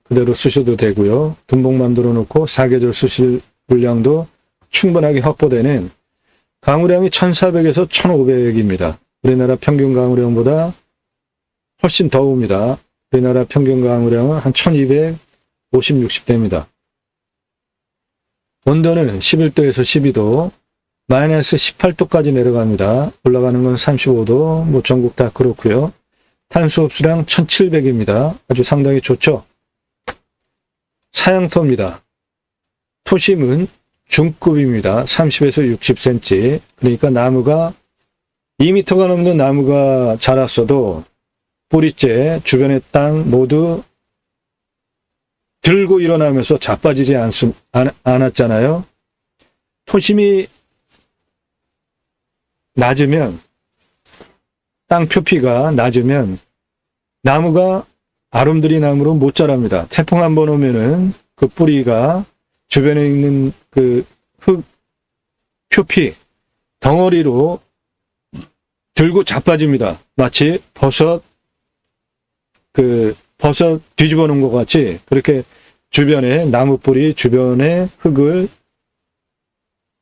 그대로 쓰셔도 되고요. 둔봉 만들어 놓고 사계절 쓰실 물량도 충분하게 확보되는 강우량이 1400에서 1500입니다. 우리나라 평균 강우량보다 훨씬 더웁니다. 우리나라 평균 강우량은 한 1250, 60대입니다. 온도는 11도에서 12도, 마이너스 18도까지 내려갑니다. 올라가는 건 35도, 전국 다 그렇고요. 탄소 흡수량 1700입니다. 아주 상당히 좋죠. 사양토입니다. 토심은 중급입니다. 30에서 60cm. 그러니까 나무가 2m가 넘는 나무가 자랐어도 뿌리째 주변의 땅 모두 들고 일어나면서 자빠지지 않았잖아요. 토심이 낮으면, 땅 표피가 낮으면 나무가 아름드리 나무로 못 자랍니다. 태풍 한 번 오면은 그 뿌리가 주변에 있는 그 흙 표피 덩어리로 들고 자빠집니다. 마치 버섯 뒤집어 놓은 것 같이 그렇게 주변에 나무 뿌리 주변에 흙을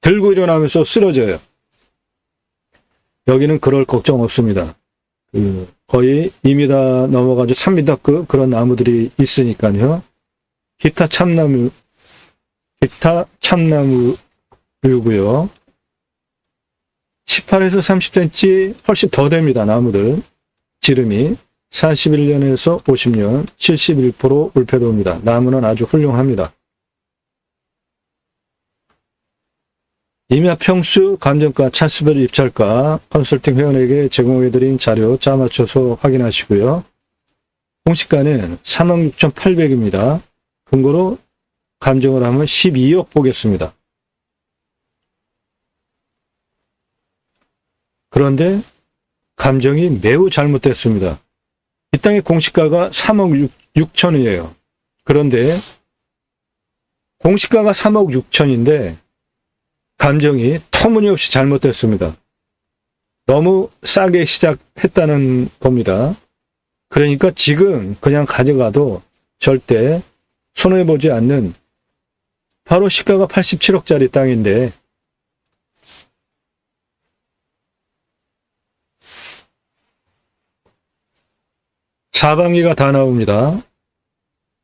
들고 일어나면서 쓰러져요. 여기는 그럴 걱정 없습니다. 거의 2m 넘어가지고 3m급 그런 나무들이 있으니까요. 기타 참나무이고요. 18에서 30cm 훨씬 더 됩니다. 나무들 지름이 41년에서 50년 71% 울패도입니다. 나무는 아주 훌륭합니다. 임야 평수, 감정가, 차수별 입찰가, 컨설팅 회원에게 제공해드린 자료 짜맞춰서 확인하시고요. 공시가는 46,800입니다. 근거로 감정을 하면 12억 보겠습니다. 그런데 감정이 매우 잘못됐습니다. 이 땅의 공시가가 3억 6천이에요. 그런데 공시가가 3억 6천인데 감정이 터무니없이 잘못됐습니다. 너무 싸게 시작했다는 겁니다. 그러니까 지금 그냥 가져가도 절대 손해보지 않는 바로 시가가 87억짜리 땅인데 사방기가 다 나옵니다.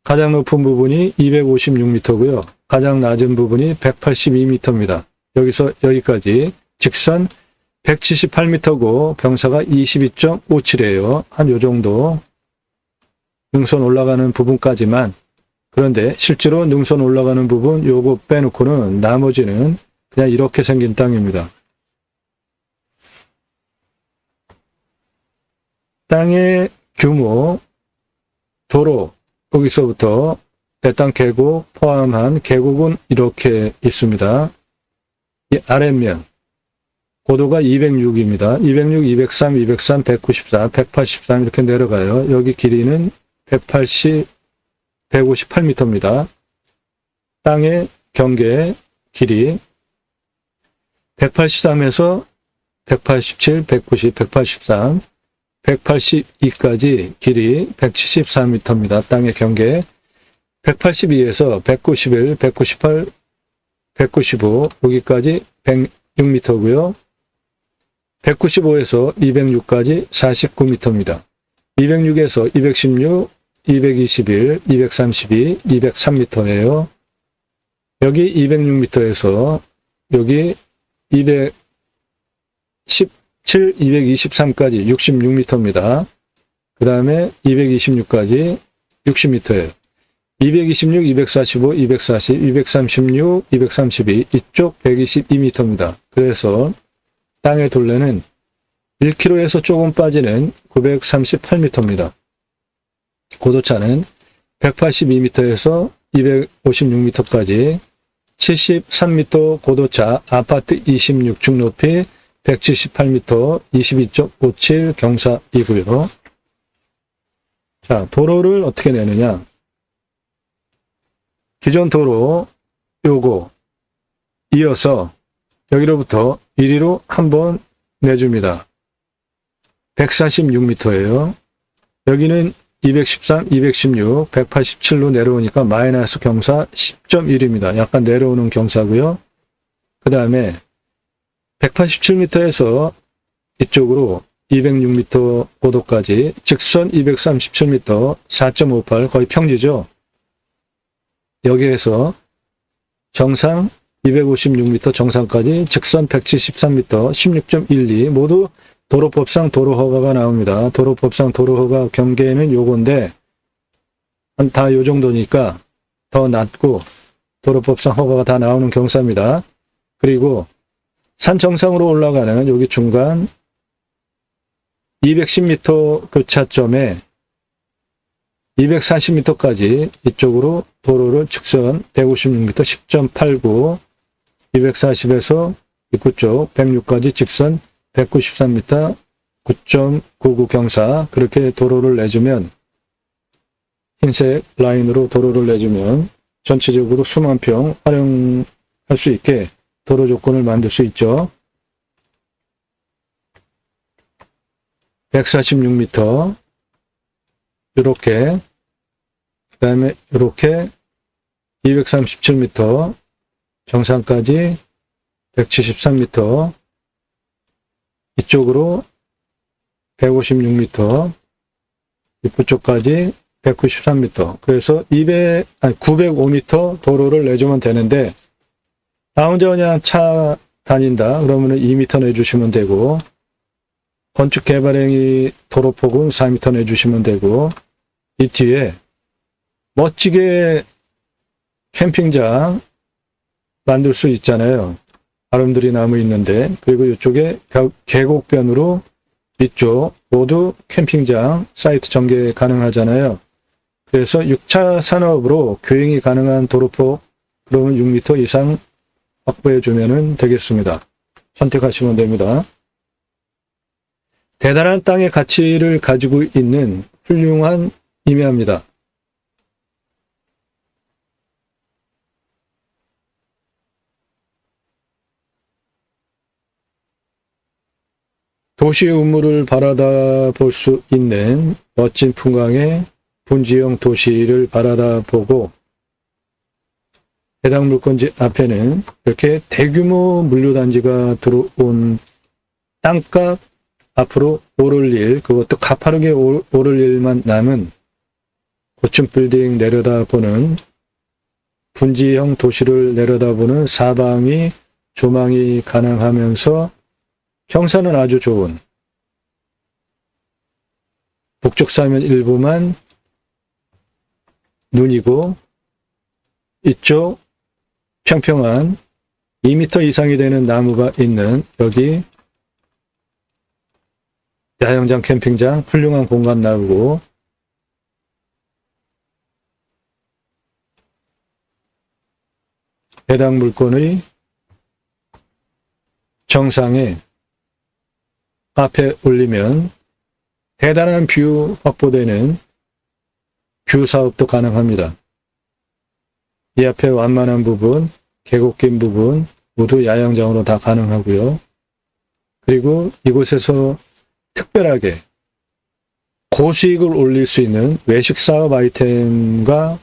가장 높은 부분이 256m고요. 가장 낮은 부분이 182m입니다. 여기서 여기까지 직선 178m고 병사가 22.57이에요. 한 요 정도 능선 올라가는 부분까지만. 그런데 실제로 능선 올라가는 부분 요거 빼놓고는 나머지는 그냥 이렇게 생긴 땅입니다. 땅의 규모, 도로, 거기서부터 내 땅 계곡 포함한 계곡은 이렇게 있습니다. 이 아랫면 고도가 206입니다. 206, 203, 203, 194, 183 이렇게 내려가요. 여기 길이는 158m입니다. 땅의 경계 길이 183에서 187, 190, 183, 182까지 길이 174m입니다. 땅의 경계 182에서 191, 198, 195 여기까지 106m고요. 195에서 206까지 49m입니다. 206에서 216, 221, 232, 203m예요. 여기 206m에서 여기 217, 223까지 66m입니다. 그 다음에 226까지 60m예요. 226, 245, 240, 236, 232 이쪽 122m입니다. 그래서 땅의 둘레는 1km에서 조금 빠지는 938m입니다. 고도차는 182m에서 256m까지 73m 고도차 아파트 26층 높이 178m 22.57 경사이고요. 자, 도로를 어떻게 내느냐. 기존 도로 요거 이어서 여기로부터 이리로 한번 내줍니다. 146m예요. 여기는 213, 216, 187로 내려오니까 마이너스 경사 10.1입니다. 약간 내려오는 경사고요. 그 다음에 187m에서 이쪽으로 206m 고도까지 직선 237m 4.58 거의 평지죠. 여기에서 정상 256m 정상까지 직선 173m 16.12 모두 도로법상 도로허가가 나옵니다. 도로법상 도로허가 경계는 요건데 다 요 정도니까 더 낮고 도로법상 허가가 다 나오는 경사입니다. 그리고 산 정상으로 올라가는 여기 중간 210m 교차점에 240m까지 이쪽으로 도로를 직선 156m 10.89 240에서 입구 쪽 106까지 직선 193m 9.99 경사 그렇게 도로를 내주면 흰색 라인으로 도로를 내주면 전체적으로 수만 평 활용할 수 있게 도로 조건을 만들 수 있죠. 146m 이렇게 그 다음에 이렇게 237m 정상까지 173m 이쪽으로 156m 입구 쪽까지 193m 그래서 905m 도로를 내주면 되는데 나 혼자 그냥 차 다닌다 그러면 2m 내주시면 되고 건축 개발행위 도로폭은 4m 내주시면 되고 이 뒤에 멋지게 캠핑장 만들 수 있잖아요. 아름드리 나무 있는데 그리고 이쪽에 계곡변으로 이쪽 모두 캠핑장 사이트 전개 가능하잖아요. 그래서 6차 산업으로 교행이 가능한 도로폭 그러면 6m 이상 확보해 주면 되겠습니다. 선택하시면 됩니다. 대단한 땅의 가치를 가지고 있는 훌륭한 임야입니다. 도시의 우물을 바라다 볼 수 있는 멋진 풍광의 분지형 도시를 바라다 보고 해당 물건지 앞에는 이렇게 대규모 물류단지가 들어온 땅값 앞으로 오를 일, 그것도 가파르게 오를 일만 남은 고층 빌딩 내려다보는 분지형 도시를 내려다보는 사방이 조망이 가능하면서 경사는 아주 좋은 북쪽 사면 일부만 눈이고 이쪽 평평한 2m 이상이 되는 나무가 있는 여기 야영장 캠핑장 훌륭한 공간 나오고 해당 물건의 정상에 앞에 올리면 대단한 뷰 확보되는 뷰 사업도 가능합니다. 이 앞에 완만한 부분, 계곡긴 부분 모두 야영장으로 다 가능하고요. 그리고 이곳에서 특별하게 고수익을 올릴 수 있는 외식 사업 아이템과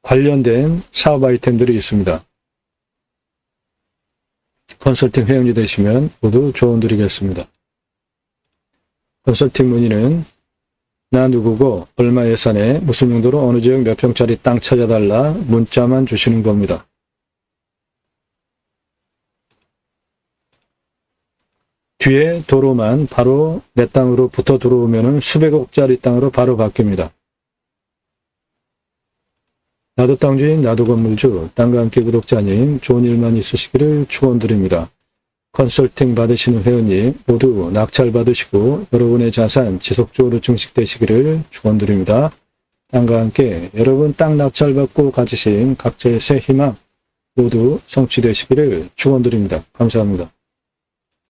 관련된 사업 아이템들이 있습니다. 컨설팅 회원이 되시면 모두 조언 드리겠습니다. 컨설팅 문의는 나 누구고 얼마 예산에 무슨 용도로 어느 지역 몇 평짜리 땅 찾아달라 문자만 주시는 겁니다. 뒤에 도로만 바로 내 땅으로 붙어 들어오면 수백억짜리 땅으로 바로 바뀝니다. 나도 땅주인, 나도 건물주, 땅과 함께 구독자님, 좋은 일만 있으시기를 축원드립니다. 컨설팅 받으시는 회원님 모두 낙찰 받으시고 여러분의 자산 지속적으로 증식되시기를 축원드립니다. 땅과 함께 여러분 땅 낙찰 받고 가지신 각자의 새 희망 모두 성취되시기를 축원드립니다. 감사합니다.